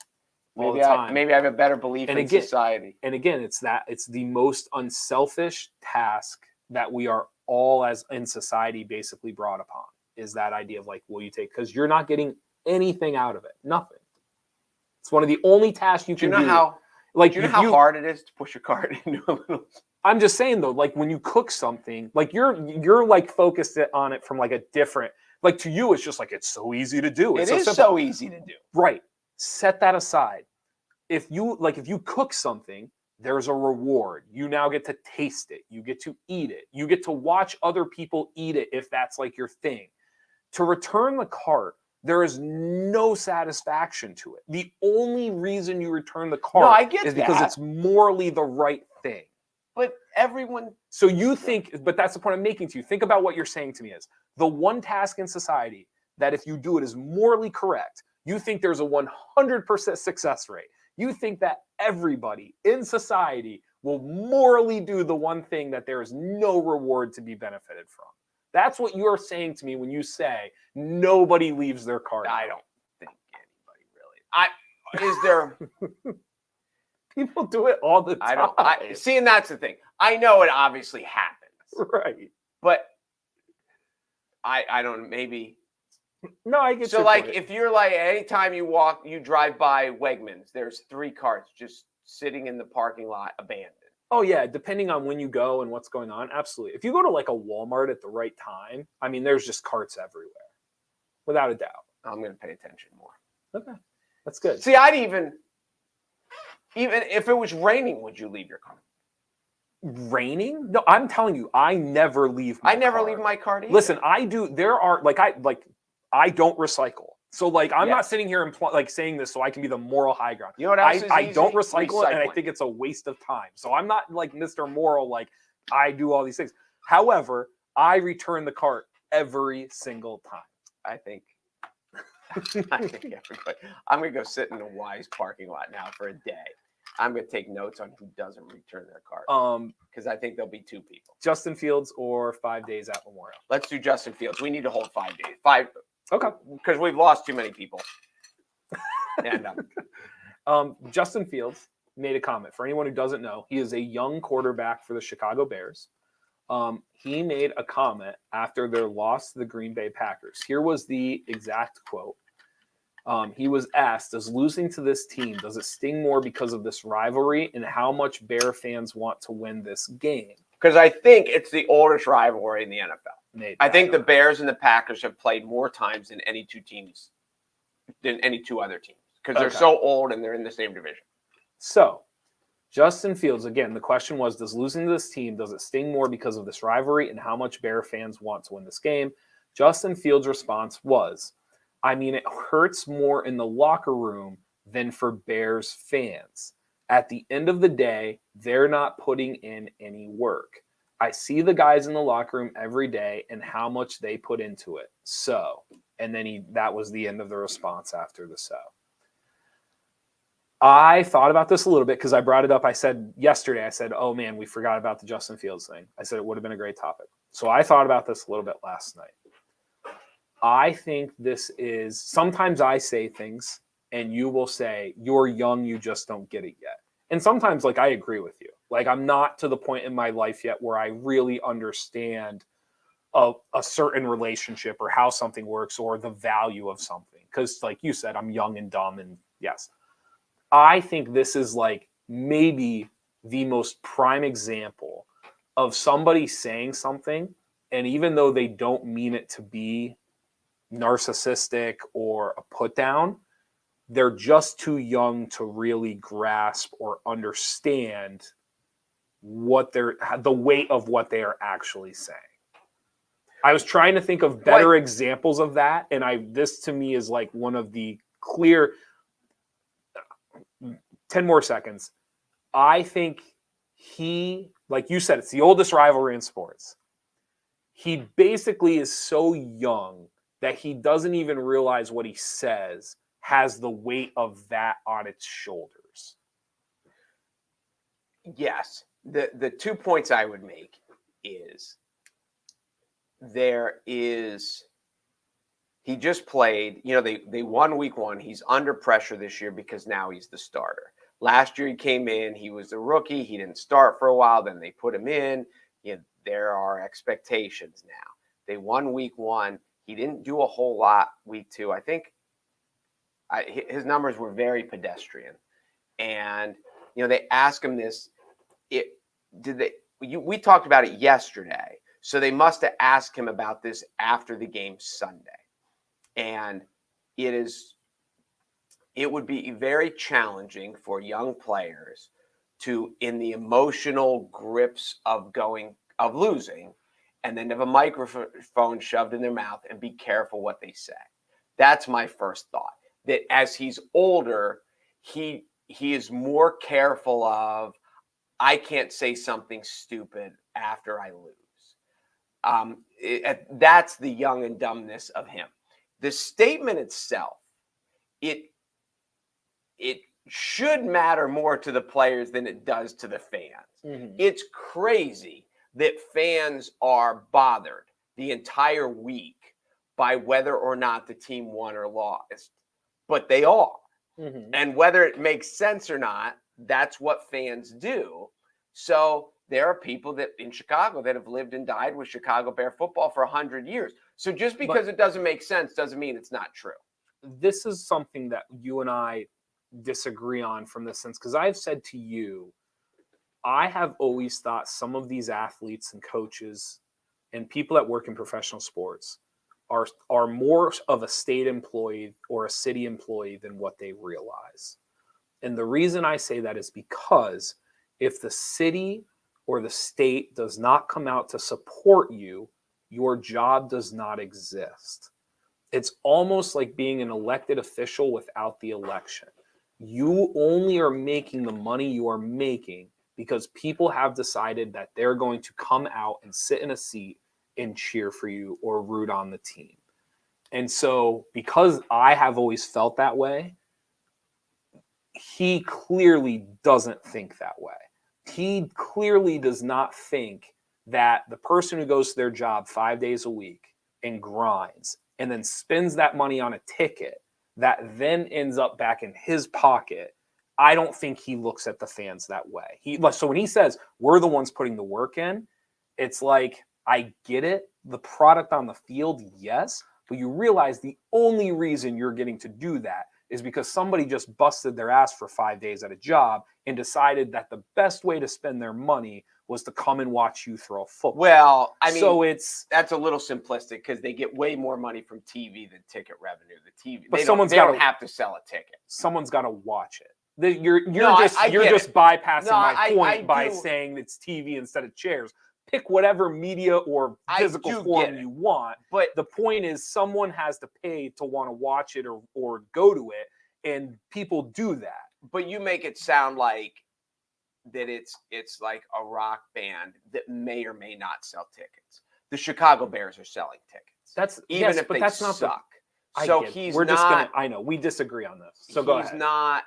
all Maybe the time. maybe I have a better belief And in again- society. And again, it's the most unselfish task that we are all as in society basically brought upon, is that idea of like, will you take, because you're not getting anything out of it, nothing. It's one of the only tasks you Do you can know do. how? Like Do you know how hard it is to push a cart into a little? I'm just saying though, like when you cook something, like you're like focused on it from like a different, like to you, it's just like, it's so easy to do. It's It is simple. so easy to do. Right. Set that aside. If you cook something, there's a reward. You now get to taste it. You get to eat it. You get to watch other people eat it if that's like your thing. To return the cart, there is no satisfaction to it. The only reason you return the cart I get is because that. it's morally the right thing. But everyone. So you think, but that's the point I'm making to you. Think about what you're saying to me is the one task in society that if you do it is morally correct, you think there's a 100% success rate. You think that everybody in society will morally do the one thing that there is no reward to be benefited from. That's what you're saying to me when you say nobody leaves their cart. I don't think anybody really. Is there? People do it all the time. See, and that's the thing. I know it obviously happens, Right. but I don't. Maybe. No, I get So, your like, point. if you're like, anytime you drive by Wegmans, there's 3 carts just sitting in the parking lot, abandoned. Oh yeah, depending on when you go and what's going on, absolutely. If you go to like a Walmart at the right time, I mean, there's just carts everywhere, without a doubt. I'm going to pay attention more. Okay, that's good. See, I'd even if it was raining, would you leave your car? Raining? No, I'm telling you, I never leave. I never leave my car either. Listen, I do. There are I don't recycle. So like I'm not sitting here and saying this so I can be the moral high ground. You know what else is I easy? don't recycle it, and I Recycling. think it's a waste of time. So I'm not like Mr. Moral, like I do all these things. However, I return the cart every single time. I think everybody. I'm gonna go sit in a Wise parking lot now for a day. I'm gonna take notes on who doesn't return their cart because I think there'll be 2 people. Justin Fields or 5 days at Memorial. Let's do Justin Fields. We need to hold 5 days. 5. Okay. Because we've lost too many people. And Justin Fields made a comment. For anyone who doesn't know, he is a young quarterback for the Chicago Bears. He made a comment after their loss to the Green Bay Packers. Here was the exact quote. He was asked, does losing to this team, does it sting more because of this rivalry and how much Bear fans want to win this game? because I think it's the oldest rivalry in the NFL. I think the Bears. Bears and the Packers have played more times than any 2 teams, than any 2 other teams, because they're so old and they're in the same division. So, Justin Fields, again, the question was, does losing to this team, does it sting more because of this rivalry and how much Bear fans want to win this game? Justin Fields' response was, I mean, it hurts more in the locker room than for Bears fans. At the end of the day, they're not putting in any work. I see the guys in the locker room every day and how much they put into it. So, and then that was the end of the response after the so. I thought about this a little bit because I brought it up. I said yesterday, oh man, we forgot about the Justin Fields thing. I said it would have been a great topic. So I thought about this a little bit last night. I think this is, sometimes I say things and you will say, you're young, you just don't get it yet. And sometimes, like, I agree with you. Like, I'm not to the point in my life yet where I really understand a certain relationship or how something works or the value of something. Because, like you said, I'm young and dumb. And yes, I think this is like maybe the most prime example of somebody saying something, and even though they don't mean it to be narcissistic or a put down, they're just too young to really grasp or understand the weight of what they are actually saying. I was trying to think of better examples of that, and this to me is like one of the clear 10 more seconds. I think he, like you said, it's the oldest rivalry in sports. He basically is so young that he doesn't even realize what he says has the weight of that on its shoulders. Yes. The 2 points I would make is he just played, they won week 1. He's under pressure this year because now he's the starter. Last year he came in, he was a rookie. He didn't start for a while. Then they put him in. There are expectations now. They won week 1. He didn't do a whole lot week 2. I think his numbers were very pedestrian. And, they asked him this. We talked about it yesterday. So they must have asked him about this after the game Sunday. And it would be very challenging for young players to, in the emotional grips of losing, and then have a microphone shoved in their mouth and be careful what they say. That's my first thought. That as he's older, he is more careful of, I can't say something stupid after I lose. That's the young and dumbness of him. The statement itself, it should matter more to the players than it does to the fans. Mm-hmm. It's crazy that fans are bothered the entire week by whether or not the team won or lost, but they are. Mm-hmm. And whether it makes sense or not, that's what fans do. So there are people that in Chicago that have lived and died with Chicago Bear football for 100 years. So just because it doesn't make sense doesn't mean it's not true. This is something that you and I disagree on from this sense, because I've said to you, I have always thought some of these athletes and coaches and people that work in professional sports are more of a state employee or a city employee than what they realize. And the reason I say that is because if the city or the state does not come out to support you, your job does not exist. It's almost like being an elected official without the election. You only are making the money you are making because people have decided that they're going to come out and sit in a seat and cheer for you or root on the team. And so because I have always felt that way, he clearly doesn't think that way. He clearly does not think that the person who goes to their job 5 days a week and grinds and then spends that money on a ticket that then ends up back in his pocket, I don't think he looks at the fans that way. So when he says we're the ones putting the work in, it's like, I get it. The product on the field, yes, but you realize the only reason you're getting to do that is because somebody just busted their ass for 5 days at a job and decided that the best way to spend their money was to come and watch you throw football. Well, I mean, so that's a little simplistic because they get way more money from TV than ticket revenue. The TV, but they don't have to sell a ticket. Someone's got to watch it. You're just bypassing my point by saying it's TV instead of chairs. Pick whatever media or physical form you want. But the point is someone has to pay to want to watch it or go to it, and people do that. But you make it sound like that it's like a rock band that may or may not sell tickets. The Chicago Bears are selling tickets. That's not suck. I know we disagree on this. So go ahead.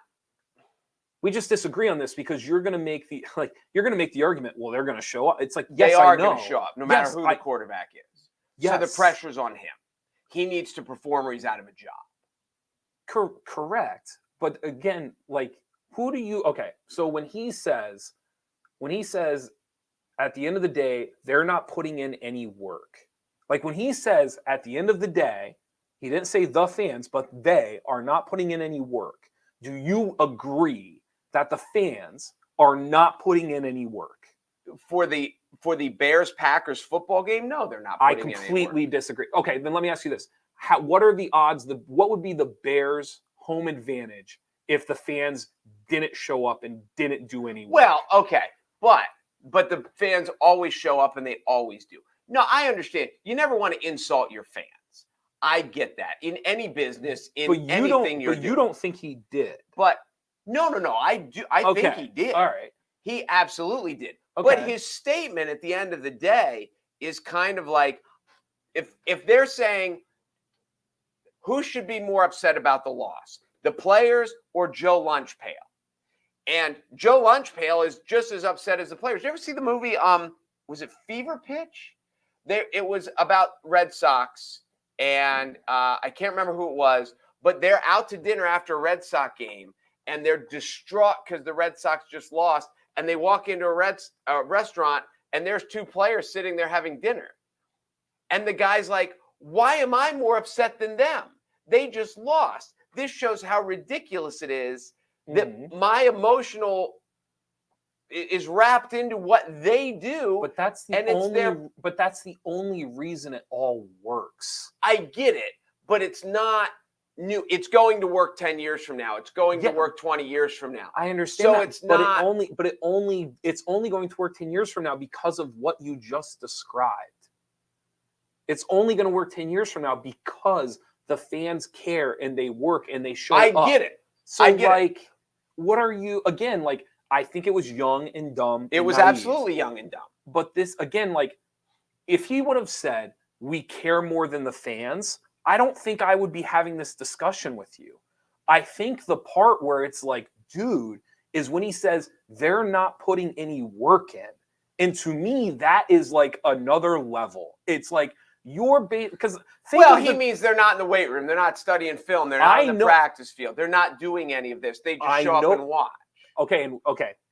We just disagree on this because you're going to make the argument. Well, they're going to show up. It's like, yes, they are going to show up no matter who the quarterback is. Yes. So the pressure's on him. He needs to perform or he's out of a job. Correct. But again, like, who do you? Okay, so when he says, when he says at the end of the day, they're not putting in any work. Like when he says at the end of the day, he didn't say the fans, but they are not putting in any work. Do you agree that the fans are not putting in any work? For the Bears-Packers football game, no, they're not I putting in any completely work. disagree. Okay, then let me ask you this. What are the odds, what would be the Bears' home advantage if the fans didn't show up and didn't do any work? Well, okay, but the fans always show up and they always do. No, I understand. You never want to insult your fans. I get that. In any business, in anything you're doing. But you don't think he did. But no, I do. I think he did. All right. He absolutely did. Okay. But his statement at the end of the day is kind of like, if they're saying who should be more upset about the loss, the players or Joe Lunchpail? And Joe Lunchpail is just as upset as the players. Did you ever see the movie? Was it Fever Pitch? It was about Red Sox, and I can't remember who it was, but they're out to dinner after a Red Sox game, and they're distraught because the Red Sox just lost. And they walk into a restaurant, and there's two players sitting there having dinner. And the guy's like, why am I more upset than them? They just lost. This shows how ridiculous it is that my emotional is wrapped into what they do. But that's the only reason it all works. I get it, but it's not new. It's going to work 10 years from now. It's going to work 20 years from now. I understand. So it's not. It's only going to work 10 years from now because of what you just described. It's only going to work 10 years from now because the fans care and they work and they show up. I get it. So like, what are you again? Like, I think it was young and dumb. It was absolutely young and dumb. But this again, like, if he would have said we care more than the fans, I don't think I would be having this discussion with you. I think the part where it's like, dude, is when he says they're not putting any work in. And to me, that is like another level. It's like you're because he means they're not in the weight room. They're not studying film. They're not in the practice field. They're not doing any of this. They just show up and watch. Okay,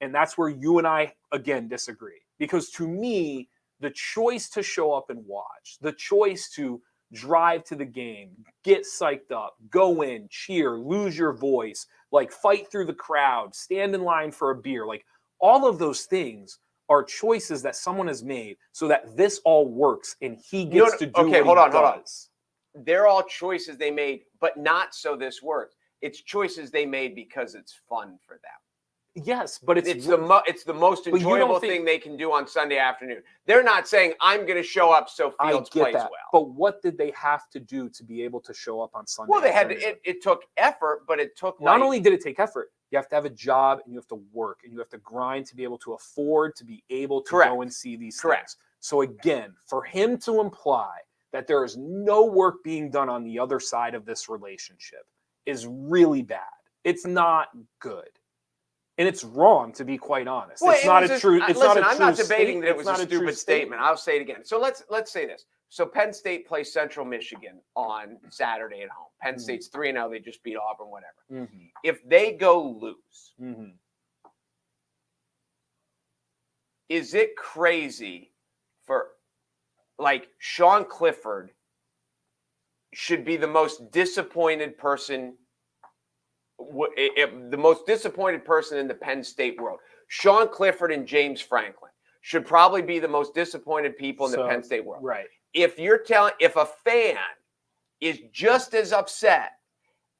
and that's where you and I again disagree. Because to me, the choice to show up and watch, the choice to drive to the game, get psyched up, go in, cheer, lose your voice, like fight through the crowd, stand in line for a beer, like all of those things are choices that someone has made so that this all works and he gets to do what he does. Hold on. They're all choices they made, but not so this works. It's choices they made because it's fun for them. Yes, but it's the most enjoyable thing they can do on Sunday afternoon. They're not saying I'm going to show up so Fields plays well. But what did they have to do to be able to show up on Sunday? Well, they had it took effort, but it took not only did it take effort, you have to have a job and you have to work and you have to grind to be able to afford to be able to go and see these things. So again, for him to imply that there is no work being done on the other side of this relationship is really bad. It's not good. And it's wrong, to be quite honest. Well, it's not a true. It's listen, not a I'm true not debating state, that it was a stupid statement. I'll say it again. So let's say this. So Penn State plays Central Michigan on Saturday at home. Penn State's 3-0. They just beat Auburn, whatever. If they go lose, is it crazy for like Sean Clifford should be the most disappointed person? The most disappointed person in the Penn State world. Sean Clifford and James Franklin should probably be the most disappointed people in the Penn State world. Right. If a fan is just as upset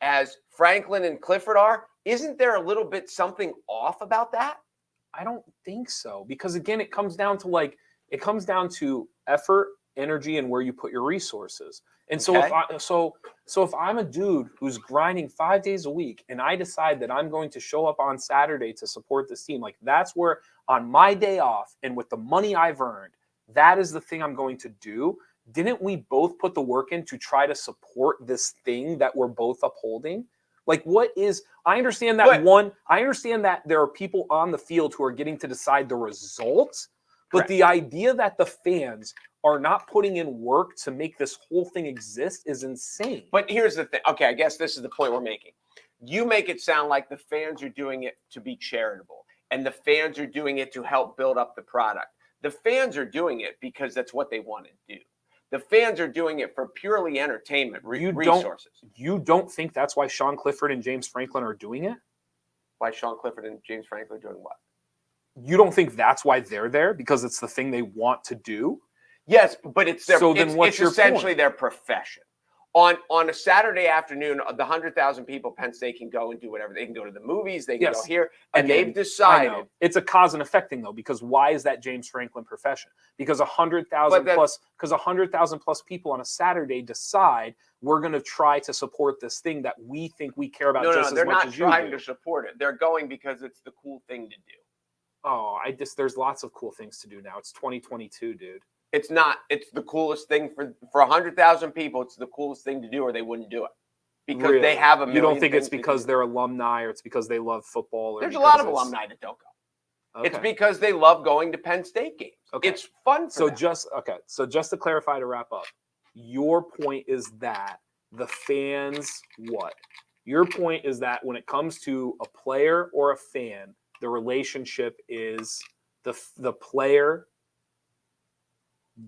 as Franklin and Clifford are, isn't there a little bit something off about that? I don't think so. Because again, it comes down to effort, energy, and where you put your resources. And so if I'm a dude who's grinding 5 days a week and I decide that I'm going to show up on Saturday to support this team, like that's where on my day off and with the money I've earned, that is the thing I'm going to do. Didn't we both put the work in to try to support this thing that we're both upholding? Like I understand that there are people on the field who are getting to decide the results, but the idea that the fans are not putting in work to make this whole thing exist is insane. But here's the thing. Okay, I guess this is the point we're making. You make it sound like the fans are doing it to be charitable. and the fans are doing it to help build up the product. The fans are doing it because that's what they want to do. The fans are doing it for purely entertainment resources. You don't think that's why Sean Clifford and James Franklin are doing it? Why Sean Clifford and James Franklin are doing what? You don't think that's why they're there? Because it's the thing they want to do? Yes, but it's their. So then what's your essentially point? their profession. On a Saturday afternoon, the 100,000 people, Penn State can go and do whatever. They can go to the movies. They can go here, and Again, they've decided it's a cause and effect thing though. Because why is that James Franklin profession? Because 100,000 plus people on a Saturday decide we're going to try to support this thing that we think we care about just as much as you do. They're not trying to support it. They're going because it's the cool thing to do. Oh, there's lots of cool things to do now. It's 2022, dude. It's not. It's the coolest thing for 100,000 people. It's the coolest thing to do, or they wouldn't do it because Really? they have a million. You don't think it's things because they're alumni, or it's because they love football? Or There's a lot of alumni that don't go. Okay. It's because they love going to Penn State games. Okay. It's fun for them. So just to clarify, to wrap up, your point is that the fans what? Your point is that when it comes to a player or a fan, the relationship is the player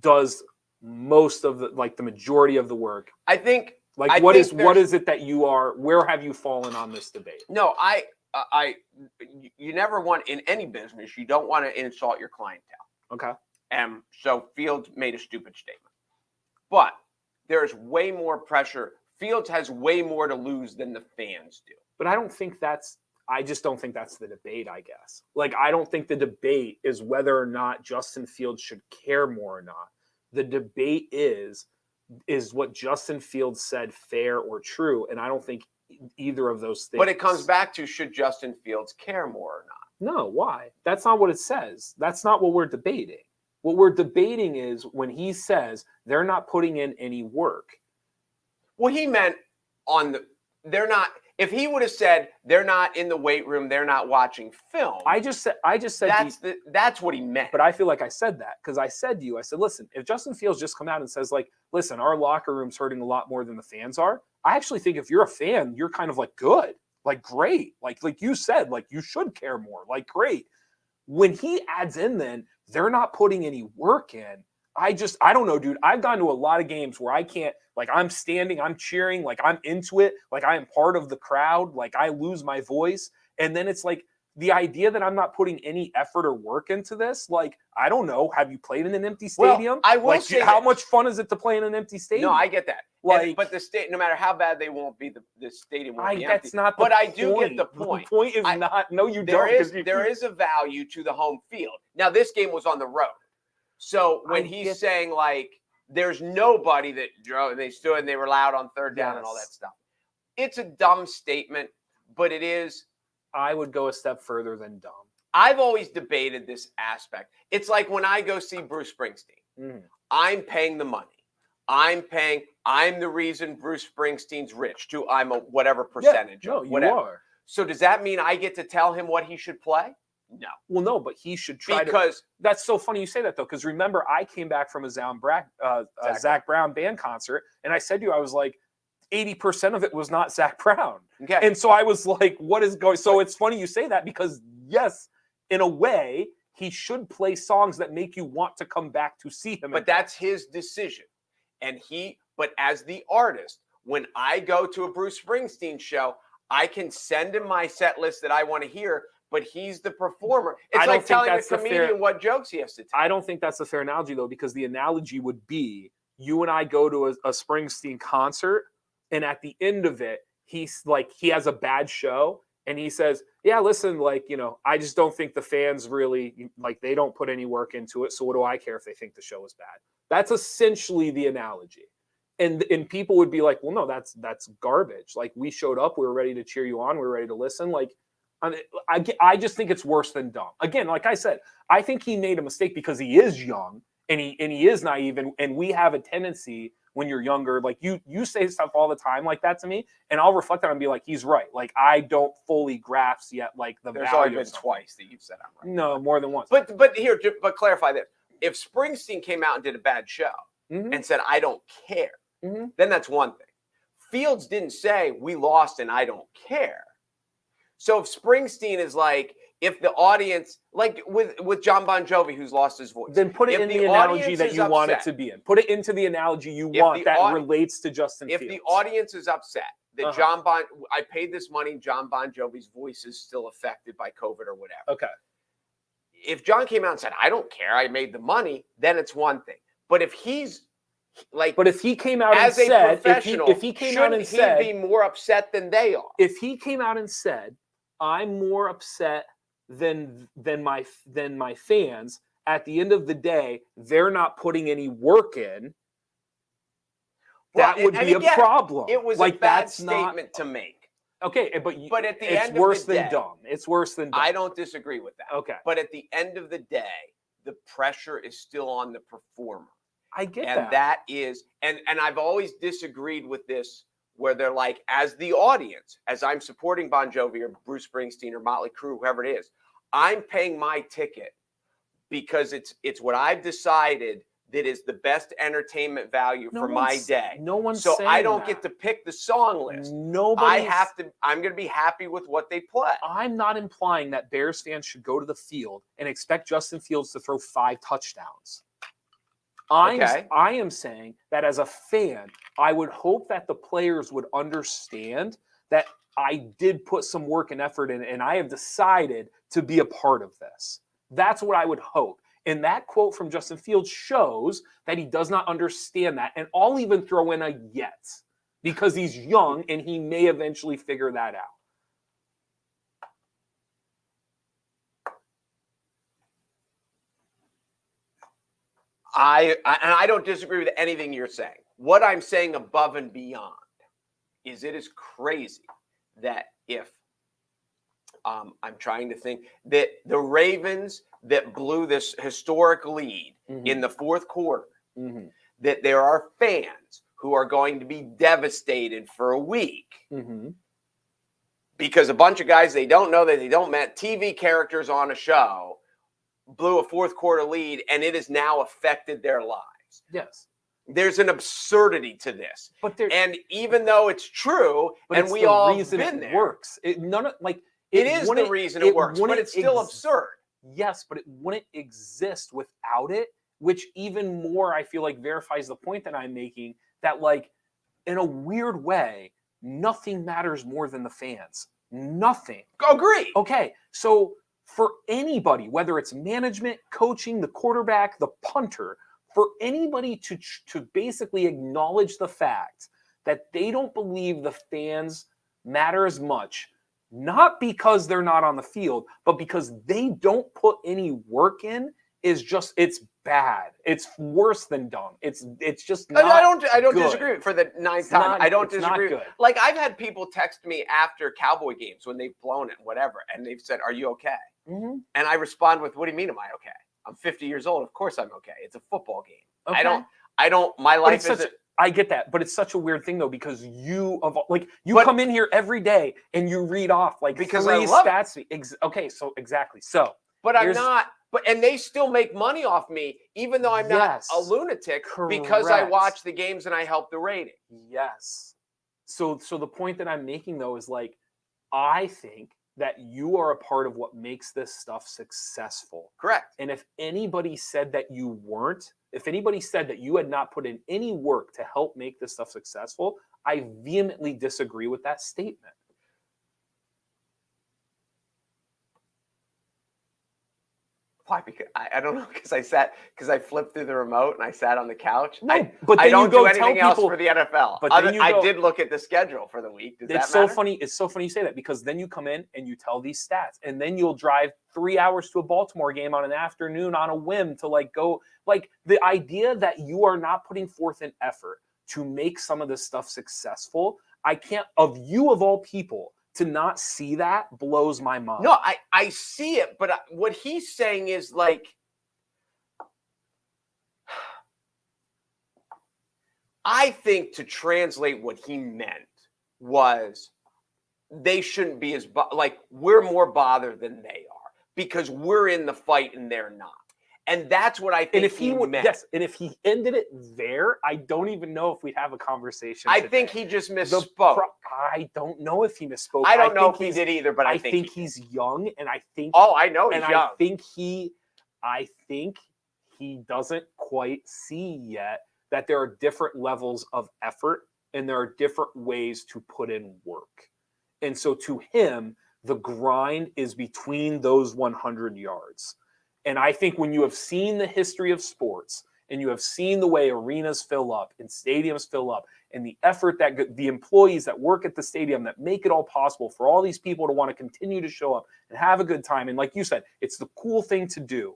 does most of the majority of the work. I think what is it that you are? Where have you fallen on this debate? No, you never want in any business. You don't want to insult your clientele. Okay. And so Fields made a stupid statement, but there's way more pressure. Fields has way more to lose than the fans do. But I just don't think that's the debate, I guess. I don't think the debate is whether or not Justin Fields should care more or not. The debate is what Justin Fields said fair or true? And I don't think either of those things. But it comes back to, should Justin Fields care more or not? No, why? That's not what it says. That's not what we're debating. What we're debating is when he says they're not putting in any work. Well, he meant they're not. If he would have said they're not in the weight room, they're not watching film. I just said that's what he meant. But I feel like I said that because I said to you, I said, listen, if Justin Fields just come out and says listen, our locker room's hurting a lot more than the fans are. I actually think if you're a fan, you're kind of good, great, like you said, you should care more, great. When he adds in, then they're not putting any work in. I don't know, dude. I've gone to a lot of games where I can't, I'm standing, I'm cheering, I'm into it, I am part of the crowd, I lose my voice. And then it's the idea that I'm not putting any effort or work into this. I don't know. Have you played in an empty stadium? Well, I will say how much fun is it to play in an empty stadium? No, I get that. But the state, no matter how bad they won't be, the stadium won't be empty. That's not the point. But I do get the point. The point is not. No, you don't. There is a value to the home field. Now, this game was on the road. So when he's saying there's nobody that drove, they stood and they were loud on third down and all that stuff. It's a dumb statement, but it is. I would go a step further than dumb. I've always debated this aspect. It's like when I go see Bruce Springsteen, I'm paying the money. I'm the reason Bruce Springsteen's rich too. I'm a whatever percentage. Yeah, no, whatever. You are. So does that mean I get to tell him what he should play? No. Well, no, but he should try because that's so funny you say that though. Because remember, I came back from a Zach Brown band concert, and I said to you, I was 80% of it was not Zach Brown. Okay. And so I was what is going? So it's funny you say that because yes, in a way, he should play songs that make you want to come back to see him. But that's his decision. But as the artist, when I go to a Bruce Springsteen show, I can send him my set list that I want to hear, but he's the performer. It's like telling a comedian what jokes he has to tell. I don't think that's a fair analogy, though, because the analogy would be you and I go to a Springsteen concert, and at the end of it, he's he has a bad show, and he says, yeah, listen, I just don't think the fans really, they don't put any work into it, so what do I care if they think the show is bad? That's essentially the analogy. And people would be well, no, that's garbage. We showed up, we were ready to cheer you on, we were ready to listen. I just think it's worse than dumb. Again, like I said, I think he made a mistake because he is young and he is naive, and we have a tendency when you're younger, you say stuff all the time like that to me, and I'll reflect on it and be he's right. I don't fully grasp yet the There's value. There's only been twice that you've said I'm right. No, more than once. But clarify this. If Springsteen came out and did a bad show and said, I don't care, then that's one thing. Fields didn't say we lost and I don't care. So if Springsteen is if the audience, like with John Bon Jovi, who's lost his voice, then put it if in the analogy audience that is you want it upset- to be in. Put it into the analogy you If want the that au- relates to Justin if Fields. the audience is upset that I paid this money, John Bon Jovi's voice is still affected by COVID or whatever. Okay. If John came out and said, I don't care, I made the money, then it's one thing. But if he's like, But if he came out and as a said, professional, if he came out and shouldn't he said, be more upset than they are? if he came out and said, I'm more upset than my fans, at the end of the day, they're not putting any work in, that would be a problem. It was like a bad that's not statement to make. okay, But at the it's end worse of the than day, dumb. It's worse than dumb. I don't disagree with that. Okay. But at the end of the day, the pressure is still on the performer. I get And that is, and I've always disagreed with this, where they're like, as the audience, as I'm supporting Bon Jovi or Bruce Springsteen or Motley Crue, whoever it is, I'm paying my ticket because it's what I've decided that is the best entertainment value for my day. No one's so saying I don't that. get to pick the song list. Nobody. I'm going to be happy with what they play. I'm not implying that Bears fans should go to the field and expect Justin Fields to throw 5 touchdowns. I am saying that as a fan, I would hope that the players would understand that I did put some work and effort in, and I have decided to be a part of this. That's what I would hope. And that quote from Justin Fields shows that he does not understand that. And I'll even throw in a yet, because he's young and he may eventually figure that out. I don't disagree with anything you're saying. What I'm saying above and beyond is it is crazy that if I'm trying to think that the Ravens that blew this historic lead in the fourth quarter, that there are fans who are going to be devastated for a week because a bunch of guys they don't know that they don't met, TV characters on a show, blew a fourth quarter lead, and it has now affected their lives. Yes. There's an absurdity to this. And even though it's true, and we all have been there, works. It is the reason it works, but it's still absurd. Yes, but it wouldn't exist without it, which even more I feel like verifies the point that I'm making, that like in a weird way, nothing matters more than the fans. Nothing. Agree. Okay, so for anybody, whether it's management, coaching, the quarterback, the punter, for anybody to basically acknowledge the fact that they don't believe the fans matter as much, not because they're not on the field, but because they don't put any work in, it's bad. It's worse than dumb. It's just not I don't good. disagree for the ninth time. I don't disagree. Like I've had people text me after Cowboy games when they've blown it, whatever, and they've said, "Are you okay?" And I respond with, "What do you mean, am I okay? I'm 50 years old. Of course I'm okay. It's a football game. Okay. I don't. My life is." I get that, but it's such a weird thing though, because you come in here every day and you read off like because 3 I love stats. Okay, so exactly. So, but I'm not. But and they still make money off me, even though I'm not a lunatic, because I watch the games and I help the rating. Yes. So the point that I'm making though is like, I think that you are a part of what makes this stuff successful. Correct. And if anybody said that you weren't, if anybody said that you had not put in any work to help make this stuff successful, I vehemently disagree with that statement. Why? Because I don't know. Because I flipped through the remote and I sat on the couch. No, but then I don't you go do anything tell else people, for the NFL. But I did look at the schedule for the week. Does that so matter? funny. It's so funny you say that, because then you come in and you tell these stats, and then you'll drive 3 hours to a Baltimore game on an afternoon on a whim to like go. Like the idea that you are not putting forth an effort to make some of this stuff successful, I can't, of you of all people, to not see that blows my mind. No, I see it, but what he's saying is like, I think to translate what he meant was they shouldn't be we're more bothered than they are because we're in the fight and they're not. And that's what I think And if he would, meant. yes, and if he ended it there, I don't even know if we'd have a conversation. I today. think he just misspoke. I don't know if he misspoke. I don't know think if he did either, but I think he's young, and I think. Oh, I know he's and young. I think he doesn't quite see yet that there are different levels of effort and there are different ways to put in work. And so to him, the grind is between those 100 yards. And I think when you have seen the history of sports and you have seen the way arenas fill up and stadiums fill up and the effort that the employees that work at the stadium that make it all possible for all these people to want to continue to show up and have a good time. And like you said, it's the cool thing to do.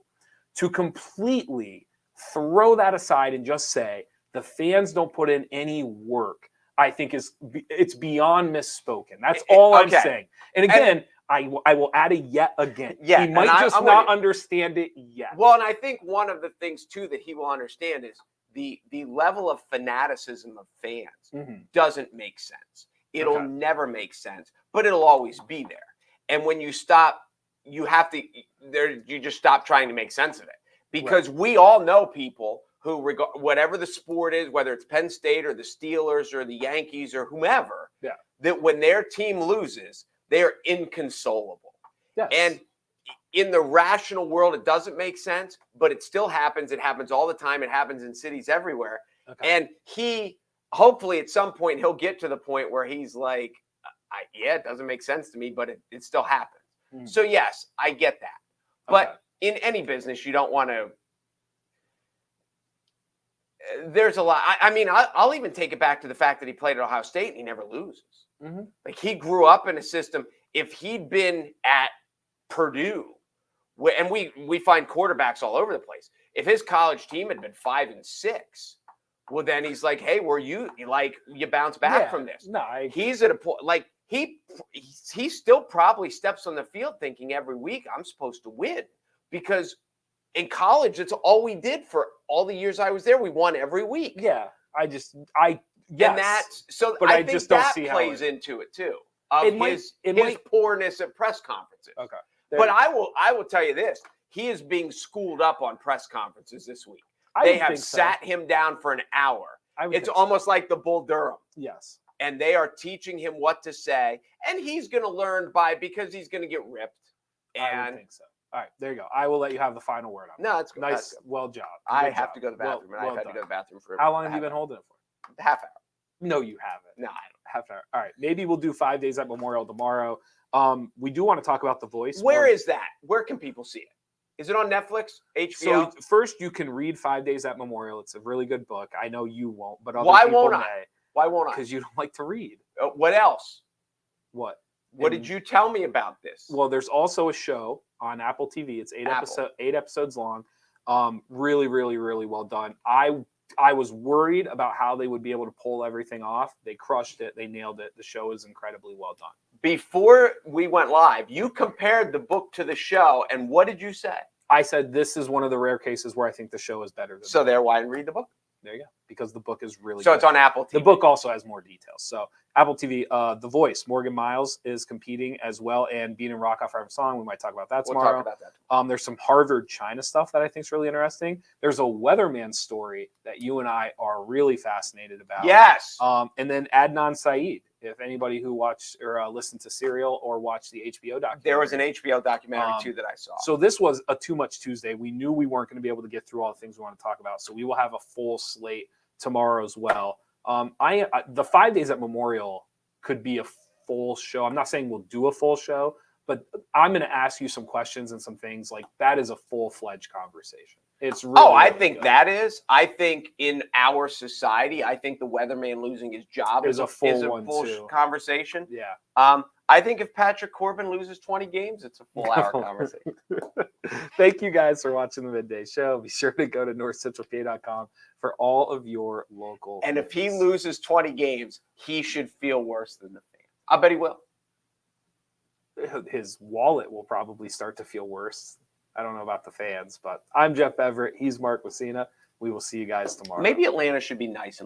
To completely throw that aside and just say the fans don't put in any work, I think it's beyond misspoken. That's all I'm saying. And again, I will add a yet again. Yeah, he might just not understand it yet. Well, and I think one of the things too that he will understand is the level of fanaticism of fans doesn't make sense. It'll never make sense, but it'll always be there. And when you stop, you just stop trying to make sense of it, because we all know people who, whatever the sport is, whether it's Penn State or the Steelers or the Yankees or whomever, that when their team loses, they're inconsolable. Yes. And in the rational world, it doesn't make sense, but it still happens. It happens all the time. It happens in cities everywhere. And hopefully at some point, he'll get to the point where he's like, it doesn't make sense to me, but it still happens. So yes, I get that. But in any business, you don't want to. There's a lot. I mean, I'll even take it back to the fact that he played at Ohio State and he never loses. Like, he grew up in a system. If he'd been at Purdue, and we find quarterbacks all over the place. If his college team had been 5-6, well, then he's like, hey, you bounce back from this. No, he's at a point like he still probably steps on the field thinking every week I'm supposed to win, because in college, it's all we did for all the years I was there. We won every week. Yeah, yes. And that's so. But I think just that plays into it too. Of his poorness at press conferences. Okay, but I will tell you this: he is being schooled up on press conferences this week. They have sat him down for an hour. It's almost like the Bull Durham. Yes. And they are teaching him what to say, and he's going to learn because he's going to get ripped. And I would think so. All right, there you go. I will let you have the final word on that. No, it's good. Nice. Well job. I have to go to the bathroom, and I've had to go to the bathroom for. How long have you been holding it for? Half hour. No, you haven't. No, I don't. Half hour. All right, maybe we'll do 5 days at Memorial tomorrow. We do want to talk about The Voice. Where is that? Where can people see it? Is it on Netflix, HBO? So first, you can read 5 Days at Memorial. It's a really good book. I know you won't, but other Why people won't may. I? Why won't I? Because you don't like to read. What else? What? What did you tell me about this? Well, there's also a show on Apple TV. It's 8 episodes long. Really, really, really well done. I was worried about how they would be able to pull everything off. They crushed it. They nailed it. The show is incredibly well done. Before we went live, you compared the book to the show, and what did you say? I said this is one of the rare cases where I think the show is better than So there, why didn't read the book? There you go. Because the book is really So good. It's on Apple TV. The book also has more details. So Apple TV, The Voice, Morgan Miles is competing as well, and Bean and Rockoff have a song. We might talk about that tomorrow. We'll talk about that. There's some Harvard China stuff that I think is really interesting. There's a weatherman story that you and I are really fascinated about. Yes. And then Adnan Syed. If anybody who watched or listened to Serial or watched the HBO documentary. There was an HBO documentary too that I saw. So this was a Too Much Tuesday. We knew we weren't going to be able to get through all the things we want to talk about. So we will have a full slate tomorrow as well. The 5 Days at Memorial could be a full show. I'm not saying we'll do a full show, but I'm going to ask you some questions and some things like that is a full-fledged conversation. It's really, I really think good. that is. I think in our society, I think the weatherman losing his job is a full conversation. Yeah. I think if Patrick Corbin loses 20 games, it's a full hour conversation. Thank you guys for watching the Midday Show. Be sure to go to NorthcentralPa.com for all of your local. And if he loses 20 games, he should feel worse than the fans. I bet he will. His wallet will probably start to feel worse. I don't know about the fans, but I'm Jeff Everett. He's Mark Messina. We will see you guys tomorrow. Maybe Atlanta should be nice and